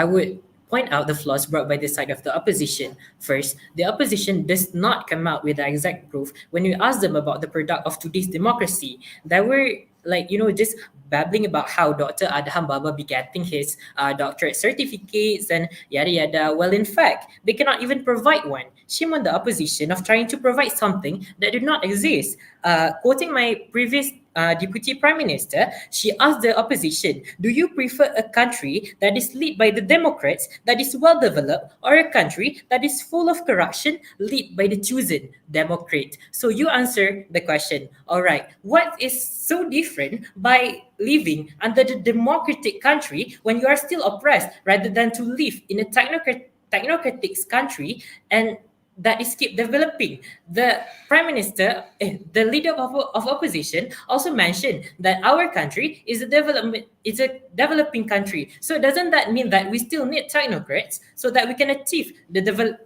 would point out the flaws brought by the side of the opposition. First, the opposition does not come out with the exact proof when you ask them about the product of today's democracy. They were just babbling about how Dr. Adham Baba be getting his doctorate certificates and yada yada. Well, in fact, they cannot even provide one. Shame on the opposition of trying to provide something that did not exist. Quoting my previous Deputy Prime Minister, she asked the opposition, do you prefer a country that is led by the Democrats, that is well developed, or a country that is full of corruption, led by the chosen Democrat? So you answer the question. All right, what is so different by living under the democratic country when you are still oppressed rather than to live in a technocratic country and that is keep developing. The prime minister, the leader of opposition, also mentioned that our country is a developing country. So doesn't that mean that we still need technocrats so that we can achieve the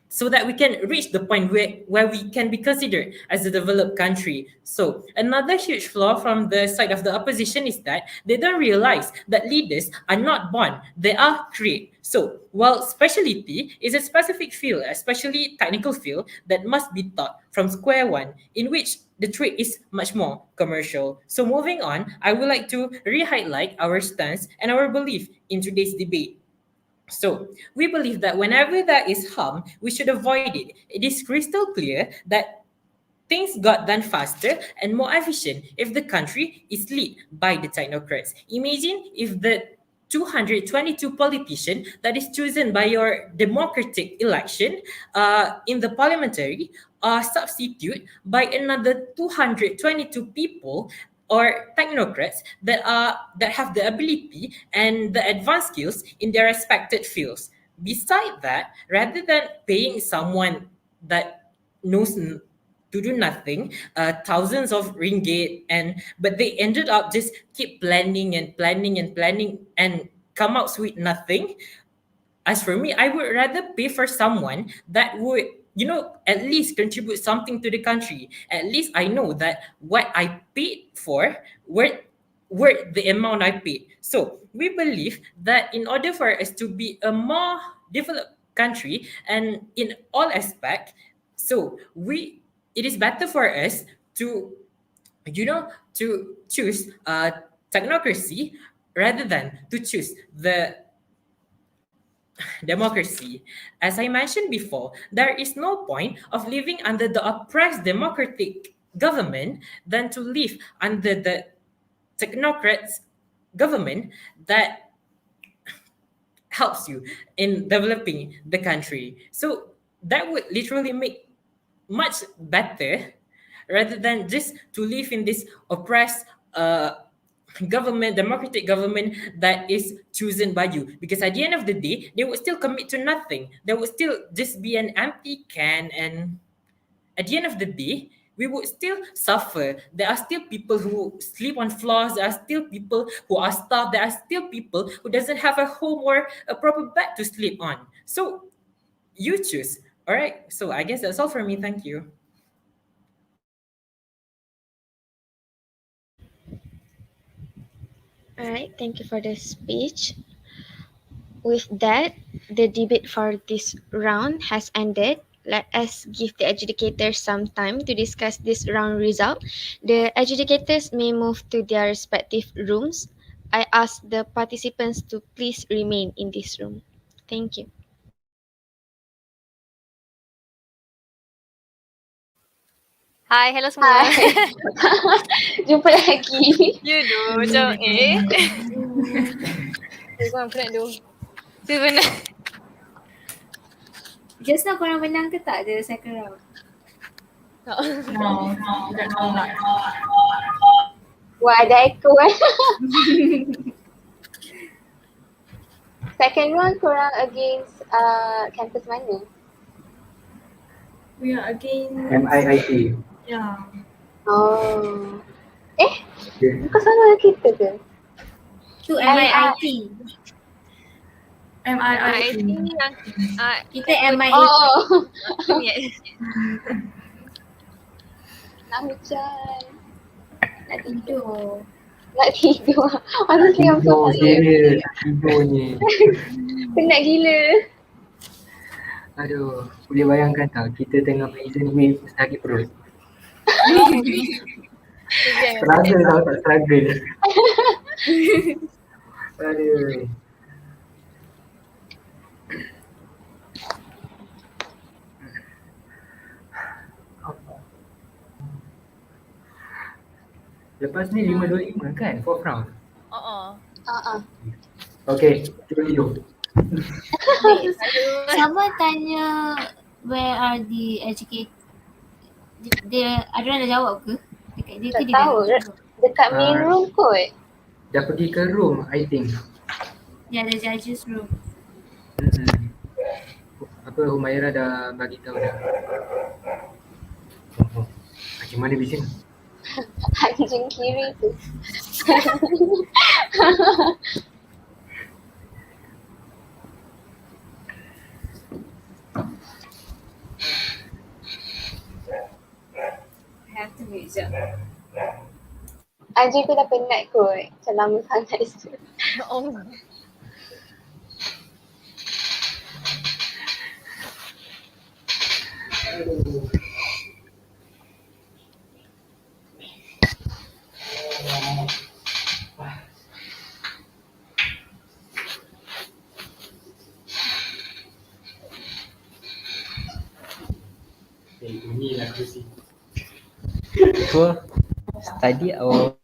so that we can reach the point where we can be considered as a developed country. So another huge flaw from the side of the opposition is that they don't realize that leaders are not born, they are created. So while specialty is a specific field, especially technical field, that must be taught from square one, in which the trade is much more commercial. So moving on, I would like to re-highlight our stance and our belief in today's debate. So, we believe that whenever there is harm, we should avoid it. It is crystal clear that things got done faster and more efficient if the country is led by the technocrats. Imagine if the 222 politician that is chosen by your democratic election in the parliamentary are substitute by another 222 people or technocrats that have the ability and the advanced skills in their respected fields. Beside that, rather than paying someone that knows to do nothing, thousands of ringgit, and but they ended up just keep planning and planning and planning and come out with nothing. As for me, I would rather pay for someone that would, at least contribute something to the country. At least I know that what I paid for worth the amount I paid. So we believe that in order for us to be a more developed country and in all aspect, so we it is better for us to to choose technocracy rather than to choose the democracy. As I mentioned before, there is no point of living under the oppressed democratic government than to live under the technocrats government that helps you in developing the country. So that would literally make much better rather than just to live in this oppressed government, democratic government that is chosen by you. Because at the end of the day, they would still commit to nothing. There would still just be an empty can, and at the end of the day, we would still suffer. There are still people who sleep on floors. There are still people who are starved. There are still people who doesn't have a home or a proper bed to sleep on. So you choose. All right. So I guess that's all for me. Thank you. All right, thank you for the speech. With that, the debate for this round has ended. Let us give the adjudicators some time to discuss this round result. The adjudicators may move to their respective rooms. I ask the participants to please remain in this room. Thank you. Hi, hello semua. Hai. Jumpa lagi. You do macam Okay, kau orang penat tu. Sebenarnya Just now korang menang ke tak the second round? No, we don't know that. Wah, ada echo kan. Second round korang against campus mana? We are again. MIIT. Yeah. Oh. Okay. Kau sama dengan kita ke? Tu MIIT. IT MIIT. yang Kita MIIT. Oh. yes. Nak hujan. Nak tidur. Nak tidur. Honestly, I'm so Tidur tired. serius. Tidur ni. Penat gila. Aduh, boleh bayangkan tak kita tengah prison wave sakit perut. Struggle tau tak struggle. Aduh. Lepas ni 5-2-5 kan? Fourth round. Okay, cuba tidur. Someone tanya where are the educate. Dia ada jawab ke? Dekat dia Tak ke dia tahu. Dekat main Ah. room kot. Dah pergi ke room, I think. Dia ada judges room. Apa Humaira dah bagi tahu dah. Oh. Macam mana di sini? Anjing kiri tu. I have to wait sekejap. Anjing tu dah penat kot. Macam lama sangat tu. Oh. Inilah kursi. So, study our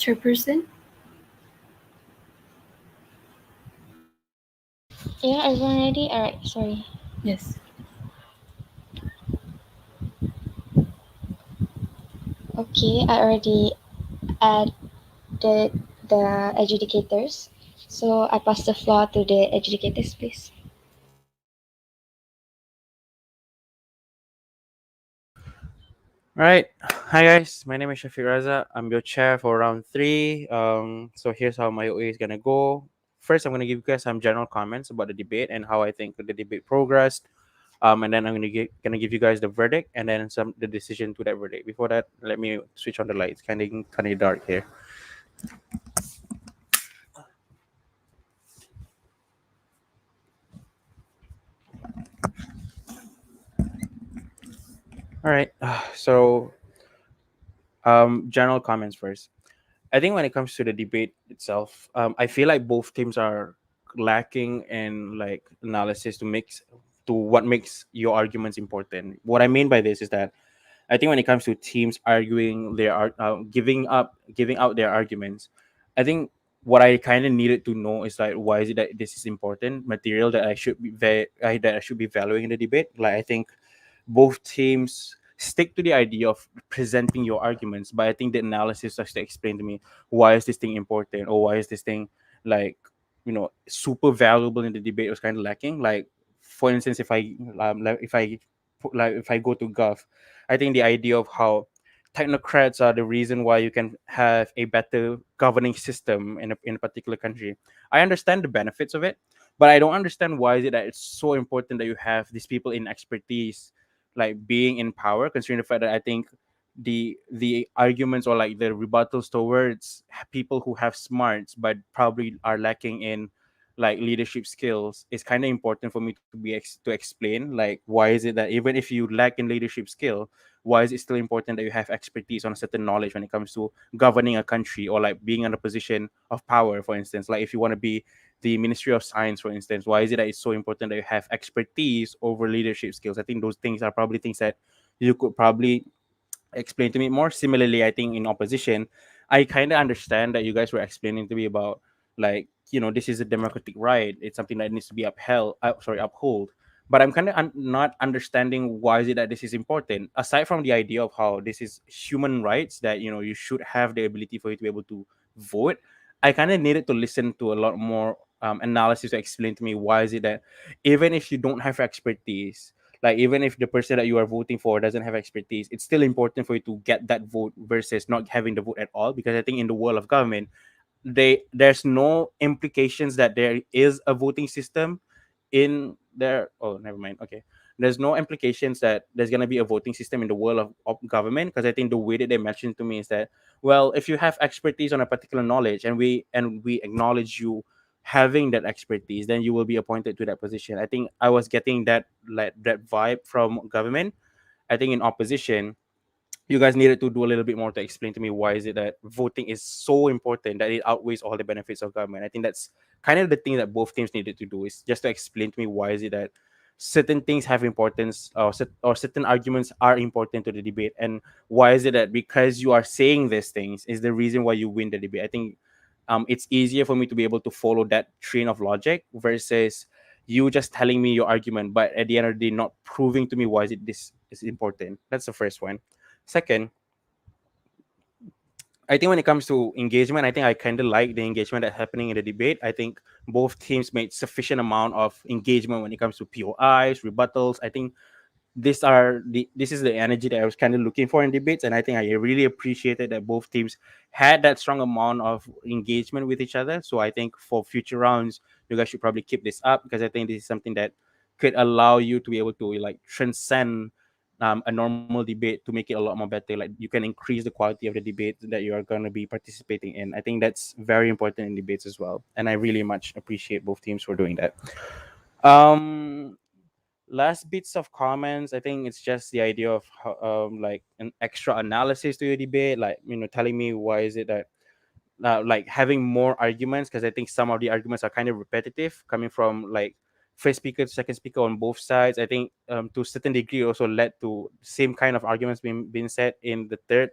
Chairperson? Yeah, everyone ready? Alright, sorry. Yes. Okay, I already added the adjudicators. So I pass the floor to the adjudicators, please. Right. Hi guys, my name is Shafiq Raza. I'm your chair for round three. So here's how my OA is gonna go. First, I'm gonna give you guys some general comments about the debate and how I think the debate progressed. And then I'm gonna give you guys the verdict and then some the decision to that verdict. Before that, let me switch on the lights. Kind of dark here. All right. General comments first. I think when it comes to the debate itself, I feel like both teams are lacking in like analysis to what makes your arguments important. What I mean by this is that I think when it comes to teams arguing giving out their arguments, I think what I kind of needed to know is like why is it that this is important material that that I should be valuing in the debate. Like I think both teams stick to the idea of presenting your arguments, but I think the analysis has to explain to me why is this thing important or why is this thing like super valuable in the debate was kind of lacking. Like for instance, if I go to Gov, I think the idea of how technocrats are the reason why you can have a better governing system in a particular country. I understand the benefits of it, but I don't understand why is it that it's so important that you have these people in expertise like being in power, considering the fact that I think the arguments or like the rebuttals towards people who have smarts but probably are lacking in like leadership skills is kind of important for me to explain like why is it that even if you lack in leadership skill, why is it still important that you have expertise on a certain knowledge when it comes to governing a country or like being in a position of power. For instance, like if you want to be the Ministry of Science, for instance, why is it that it's so important that you have expertise over leadership skills? I think those things are probably things that you could probably explain to me more. Similarly, I think in opposition, I kind of understand that you guys were explaining to me about like this is a democratic right. It's something that needs to be uphold. But I'm kind of not understanding why is it that this is important. Aside from the idea of how this is human rights, that you should have the ability for you to be able to vote. I kind of needed to listen to a lot more analysis to explain to me why is it that even if you don't have expertise, like even if the person that you are voting for doesn't have expertise, it's still important for you to get that vote versus not having the vote at all. Because I think in the world of government, there's no implications that there is a voting system in there. Oh, never mind. Okay, there's no implications that there's going to be a voting system in the world of government, because I think the way that they mentioned to me is that, well, if you have expertise on a particular knowledge and we acknowledge you having that expertise, then you will be appointed to that position. I think I was getting that vibe from government. I think in opposition, you guys needed to do a little bit more to explain to me why is it that voting is so important that it outweighs all the benefits of government. I think that's kind of the thing that both teams needed to do, is just to explain to me why is it that certain things have importance, or certain arguments are important to the debate, and why is it that because you are saying these things is the reason why you win the debate. I think it's easier for me to be able to follow that train of logic versus you just telling me your argument, but at the end of the day not proving to me why is it this is important. That's the first one. Second, I think when it comes to engagement, I think I kind of like the engagement that's happening in the debate. I think both teams made sufficient amount of engagement when it comes to POIs, rebuttals. I think this is the energy that I was kind of looking for in debates, and I think I really appreciated that both teams had that strong amount of engagement with each other. So I think for future rounds, you guys should probably keep this up, because I think this is something that could allow you to be able to like transcend a normal debate to make it a lot more better. Like you can increase the quality of the debate that you are going to be participating in. I think that's very important in debates as well, and I really much appreciate both teams for doing that. Um, Last bits of comments, I think it's just the idea of like an extra analysis to your debate, like telling me why is it that like having more arguments, because I think some of the arguments are kind of repetitive coming from like first speaker to second speaker on both sides. I think to a certain degree also led to same kind of arguments being said in the third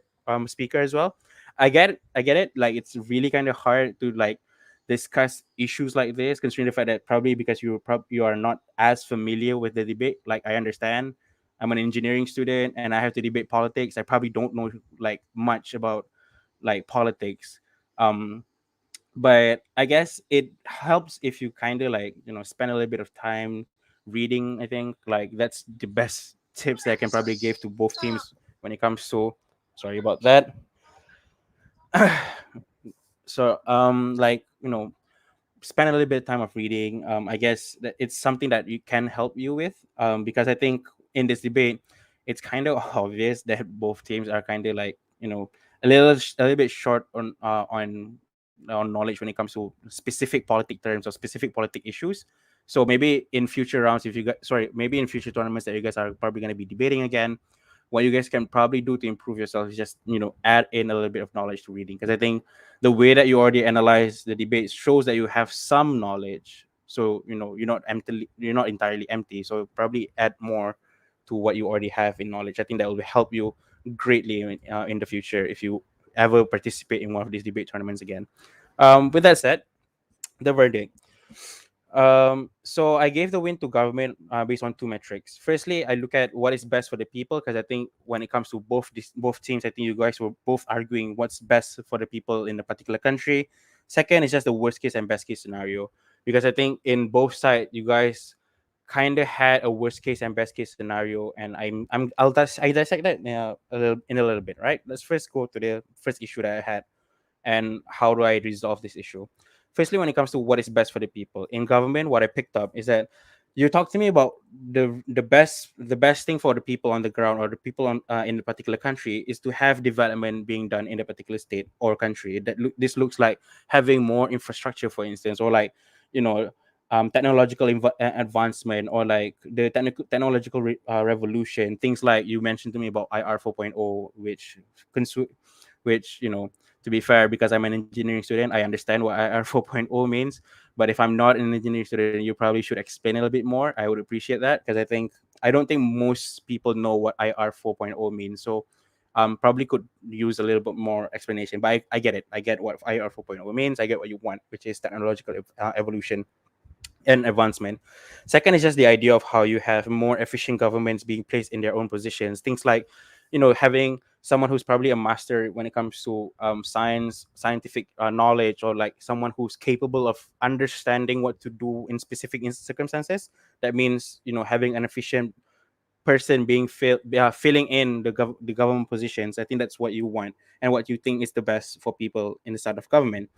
speaker as well. I get it. Like it's really kind of hard to like discuss issues like this, considering the fact that probably because you are not as familiar with the debate. Like I understand, I'm an engineering student and I have to debate politics. I probably don't know like much about like politics. Um, but I guess it helps if you kind of like spend a little bit of time reading. I think like that's the best tips that I can probably give to both teams when it comes to. Sorry about that. So like spend a little bit of time of reading. I guess that it's something that you can help you with. Because I think in this debate, it's kind of obvious that both teams are kind of like a little bit short on knowledge when it comes to specific politic terms or specific politic issues. So maybe in future rounds, if you guys, sorry, maybe in future tournaments that you guys are probably going to be debating again, what you guys can probably do to improve yourself is just add in a little bit of knowledge to reading, because I think the way that you already analyze the debate shows that you have some knowledge. So you're not entirely empty, so probably add more to what you already have in knowledge. I think that will help you greatly in the future if you ever participate in one of these debate tournaments again. With that said, the verdict. So I gave the win to government based on two metrics. Firstly, I look at what is best for the people, because I think when it comes to both teams, I think you guys were both arguing what's best for the people in a particular country. Second is just the worst case and best case scenario, because I think in both sides you guys kind of had a worst case and best case scenario, and I dissect that in a little bit. Right, let's first go to the first issue that I had and how do I resolve this issue. Firstly, when it comes to what is best for the people in government, what I picked up is that you talk to me about the best thing for the people on the ground, or the people in the particular country, is to have development being done in a particular state or country. This looks like having more infrastructure, for instance, or like you know technological advancement, or like the technological revolution. Things like you mentioned to me about IR 4.0, which to be fair, because I'm an engineering student, I understand what IR 4.0 means. But if I'm not an engineering student, you probably should explain a little bit more. I would appreciate that, because I don't think most people know what IR 4.0 means. So probably could use a little bit more explanation. But I get it. I get what IR 4.0 means. I get what you want, which is technological evolution and advancement. Second is just the idea of how you have more efficient governments being placed in their own positions. Things like, having someone who's probably a master when it comes to scientific knowledge, or like someone who's capable of understanding what to do in specific circumstances. That means, having an efficient person filling in the government positions. I think that's what you want and what you think is the best for people in the side of government.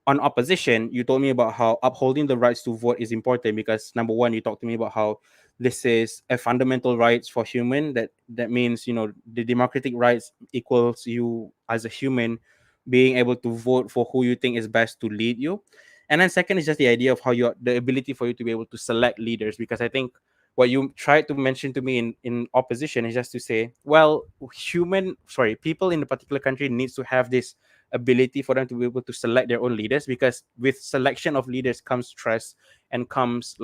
On opposition, you told me about how upholding the rights to vote is important, because number one, you talked to me about how this is a fundamental rights for human. That means the democratic rights equals you as a human being able to vote for who you think is best to lead you. And then second is just the idea of how the ability for you to be able to select leaders, because I think what you tried to mention to me in opposition is just to say, well, people in a particular country needs to have this ability for them to be able to select their own leaders, because with selection of leaders comes trust, and comes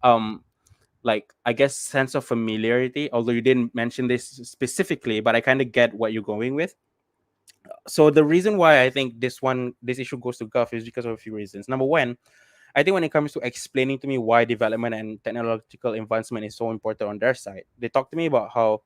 um like I guess sense of familiarity, although you didn't mention this specifically, but I kind of get what you're going with. So the reason why I think this issue goes to gov is because of a few reasons. Number one, I think when it comes to explaining to me why development and technological advancement is so important on their side, they talk to me about how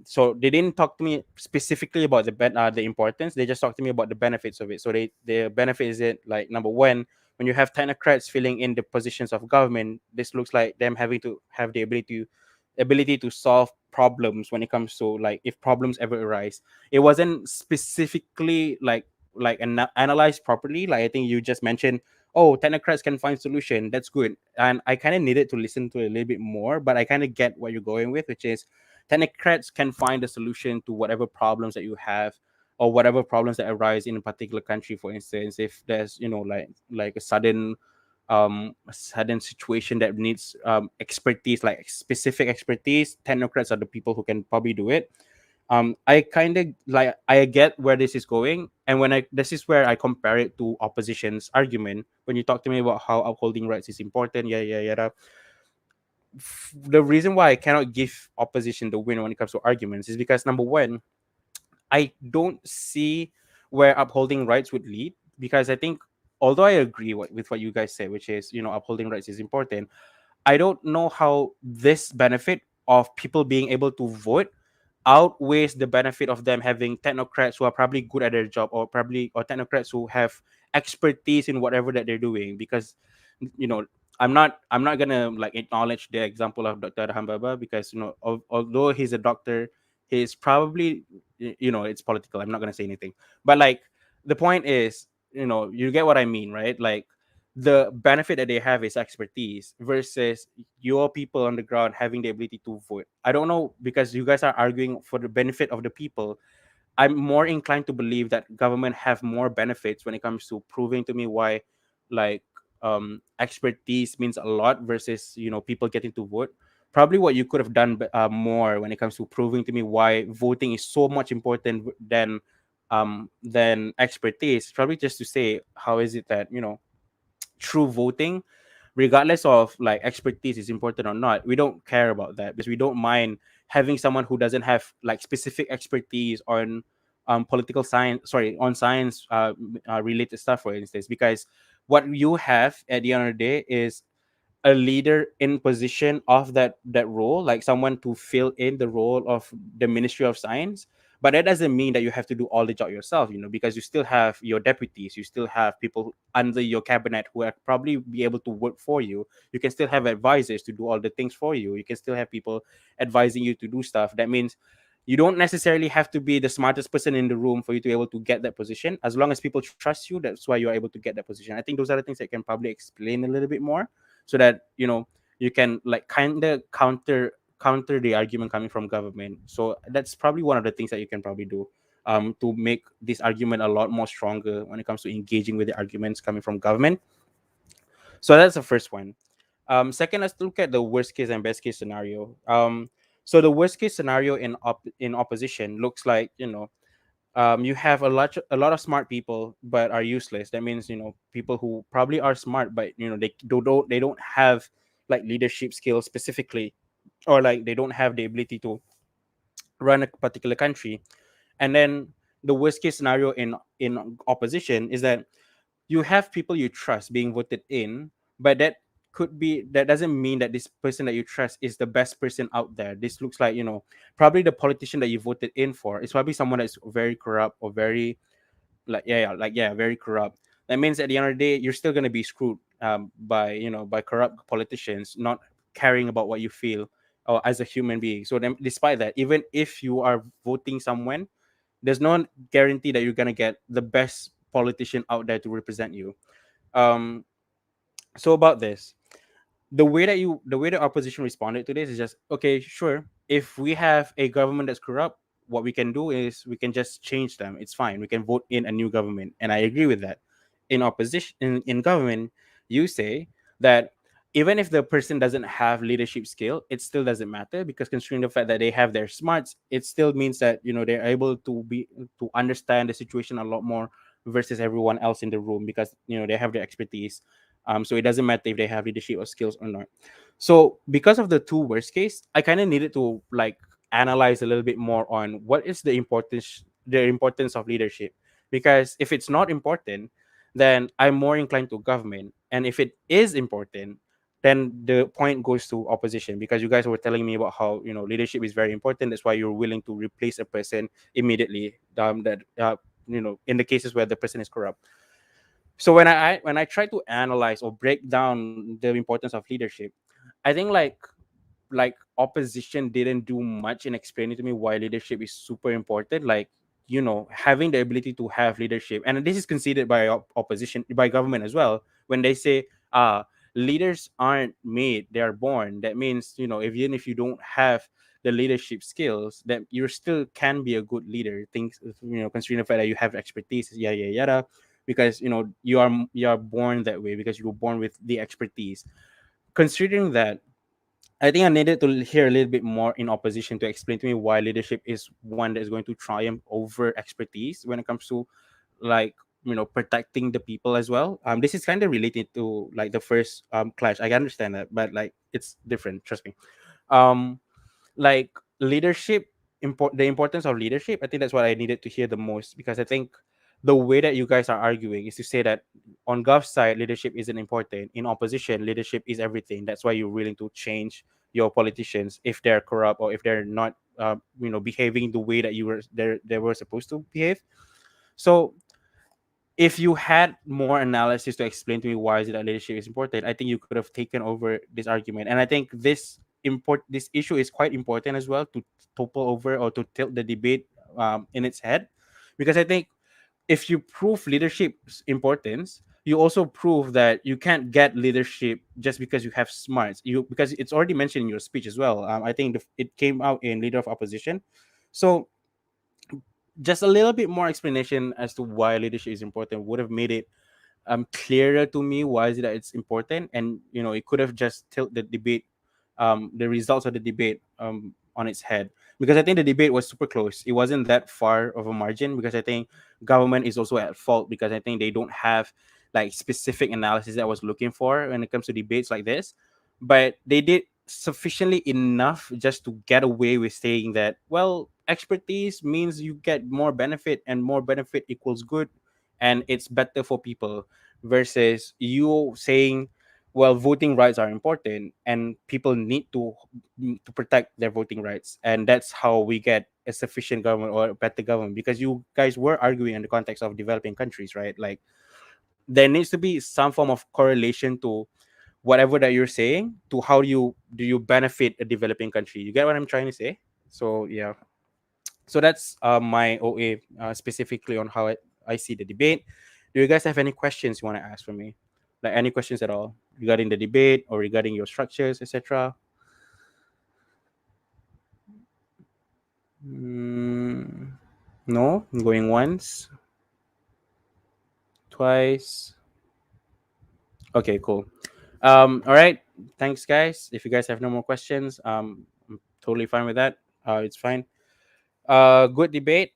so they didn't talk to me specifically about the importance. They just talked to me about the benefits of it. So the benefit is it, like, number one, when you have technocrats filling in the positions of government, this looks like them having to have the ability to solve problems when it comes to, like, if problems ever arise. It wasn't specifically analyzed properly. Like, I think you just mentioned, oh, technocrats can find solution. That's good. And I kind of needed to listen to it a little bit more, but I kind of get what you're going with, which is technocrats can find a solution to whatever problems that you have, or whatever problems that arise in a particular country. For instance, if there's like a sudden situation that needs expertise, like specific expertise, technocrats are the people who can probably do it. I kind of like, I get where this is going, and this is where I compare it to opposition's argument when you talk to me about how upholding rights is important. Yeah. The reason why I cannot give opposition the win when it comes to arguments is because, number one, I don't see where upholding rights would lead, because I think, although I agree with what you guys say, which is, upholding rights is important, I don't know how this benefit of people being able to vote outweighs the benefit of them having technocrats who are probably good at their job, or technocrats who have expertise in whatever that they're doing. Because, you know I'm not gonna like acknowledge the example of Dr. Hambaba, because, although he's a doctor, he's probably, it's political. I'm not gonna say anything, but like, the point is, you get what I mean, right? Like, the benefit that they have is expertise versus your people on the ground having the ability to vote. I don't know, because you guys are arguing for the benefit of the people. I'm more inclined to believe that government have more benefits when it comes to proving to me why, like, expertise means a lot versus, people getting to vote. Probably what you could have done more when it comes to proving to me why voting is so much important than expertise. Probably just to say, how is it that, true voting, regardless of like expertise is important or not, we don't care about that, because we don't mind having someone who doesn't have like specific expertise on political science, sorry, on science related stuff, for instance. Because what you have at the end of the day is a leader in position of that role, like someone to fill in the role of the Ministry of Science. But that doesn't mean that you have to do all the job yourself, because you still have your deputies, you still have people under your cabinet who are probably be able to work for you. You can still have advisors to do all the things for you. You can still have people advising you to do stuff. That means you don't necessarily have to be the smartest person in the room for you to be able to get that position. As long as people trust you, that's why you're able to get that position. I think those are the things that can probably explain a little bit more, so that you can like kind of counter the argument coming from government. So that's probably one of the things that you can probably do, to make this argument a lot more stronger when it comes to engaging with the arguments coming from government. So that's the first one. Second, let's look at the worst case and best case scenario. So the worst case scenario in opposition looks like, you have a lot of smart people but are useless. That means, people who probably are smart, but they don't have like leadership skills specifically, or like they don't have the ability to run a particular country. And then the worst case scenario in opposition is that you have people you trust being voted in, but that doesn't mean that this person that you trust is the best person out there. This looks like, probably the politician that you voted in for is probably someone that's very corrupt, or very, like, yeah, very corrupt. That means at the end of the day, you're still going to be screwed, by corrupt politicians not caring about what you feel, or as a human being. So then, despite that, even if you are voting someone, there's no guarantee that you're going to get the best politician out there to represent you. Um so about this, the way the opposition responded to this is just, okay, sure, if we have a government that's corrupt, what we can do is we can just change them. It's fine, we can vote in a new government. And I agree with that. In opposition, in government, you say that even if the person doesn't have leadership skill, it still doesn't matter, because considering the fact that they have their smarts, it still means that, they're able to understand the situation a lot more versus everyone else in the room, because they have the expertise. So it doesn't matter if they have leadership or skills or not. So because of the two worst case, I kind of needed to like analyze a little bit more on what is the importance of leadership. Because if it's not important, then I'm more inclined to government. And if it is important, then the point goes to opposition, because you guys were telling me about how, leadership is very important. That's why you're willing to replace a person immediately, that in the cases where the person is corrupt. So when I try to analyze or break down the importance of leadership, I think like opposition didn't do much in explaining to me why leadership is super important. Like, having the ability to have leadership, and this is considered by opposition, by government as well, when they say, leaders aren't made, they are born. That means, even if you don't have the leadership skills, that you still can be a good leader. Things, considering the fact that you have expertise, yada yada yada, because you are born that way, because you were born with the expertise. Considering that, I think I needed to hear a little bit more in opposition to explain to me why leadership is one that is going to triumph over expertise when it comes to, like, protecting the people as well. This is kind of related to like the first clash. I understand that, but like it's different. Trust me. Um, like leadership. the importance of leadership, I think that's what I needed to hear the most, because I think the way that you guys are arguing is to say that on Gov's side, leadership isn't important. In opposition, leadership is everything. That's why you're willing to change your politicians if they're corrupt or if they're not, behaving the way that they were supposed to behave. So if you had more analysis to explain to me why is it that leadership is important, I think you could have taken over this argument. And I think this issue is quite important as well to topple over or to tilt the debate in its head, because I think if you prove leadership's importance, you also prove that you can't get leadership just because you have smarts. You Because it's already mentioned in your speech as well. I think it came out in Leader of Opposition. So just a little bit more explanation as to why leadership is important would have made it clearer to me why is it that it's important. And it could have just tilted the debate, the results of the debate, on its head, because I think the debate was super close. It wasn't that far of a margin, because I think government is also at fault, because I think they don't have like specific analysis that I was looking for when it comes to debates like this. But they did sufficiently enough just to get away with saying that, well, expertise means you get more benefit, and more benefit equals good, and it's better for people, versus you saying, well, voting rights are important and people need to protect their voting rights, and that's how we get a sufficient government or a better government. Because you guys were arguing in the context of developing countries, right? Like, there needs to be some form of correlation to whatever that you're saying to how do you benefit a developing country. You get what I'm trying to say? So yeah. So that's my OA, specifically on how I see the debate. Do you guys have any questions you want to ask for me? Like, any questions at all regarding the debate or regarding your structures, etc.? Mm, no? Going once, twice. Okay, cool. All right. Thanks, guys. If you guys have no more questions, I'm totally fine with that. It's fine. Good debate.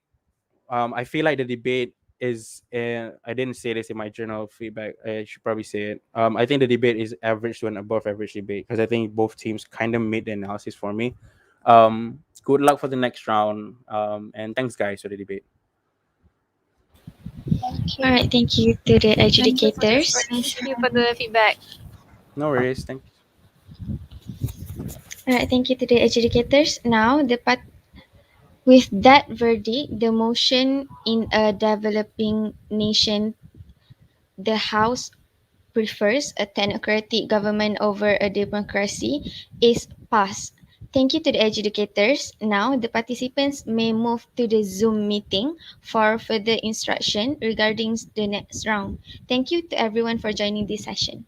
I feel like the debate is. I didn't say this in my journal feedback. I should probably say it. I think the debate is average to an above average debate, because I think both teams kind of made the analysis for me. Good luck for the next round. And thanks, guys, for the debate. Thank All you. right, thank you to the Thank you for the educators. Thank you explanation. for the feedback. No worries. Thanks. All right, thank you to the educators. Now, with that verdict, the motion in a developing nation, the House prefers a technocratic government over a democracy, is passed. Thank you to the educators. Now, the participants may move to the Zoom meeting for further instruction regarding the next round. Thank you to everyone for joining this session.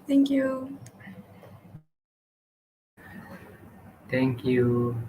Thank you. Thank you.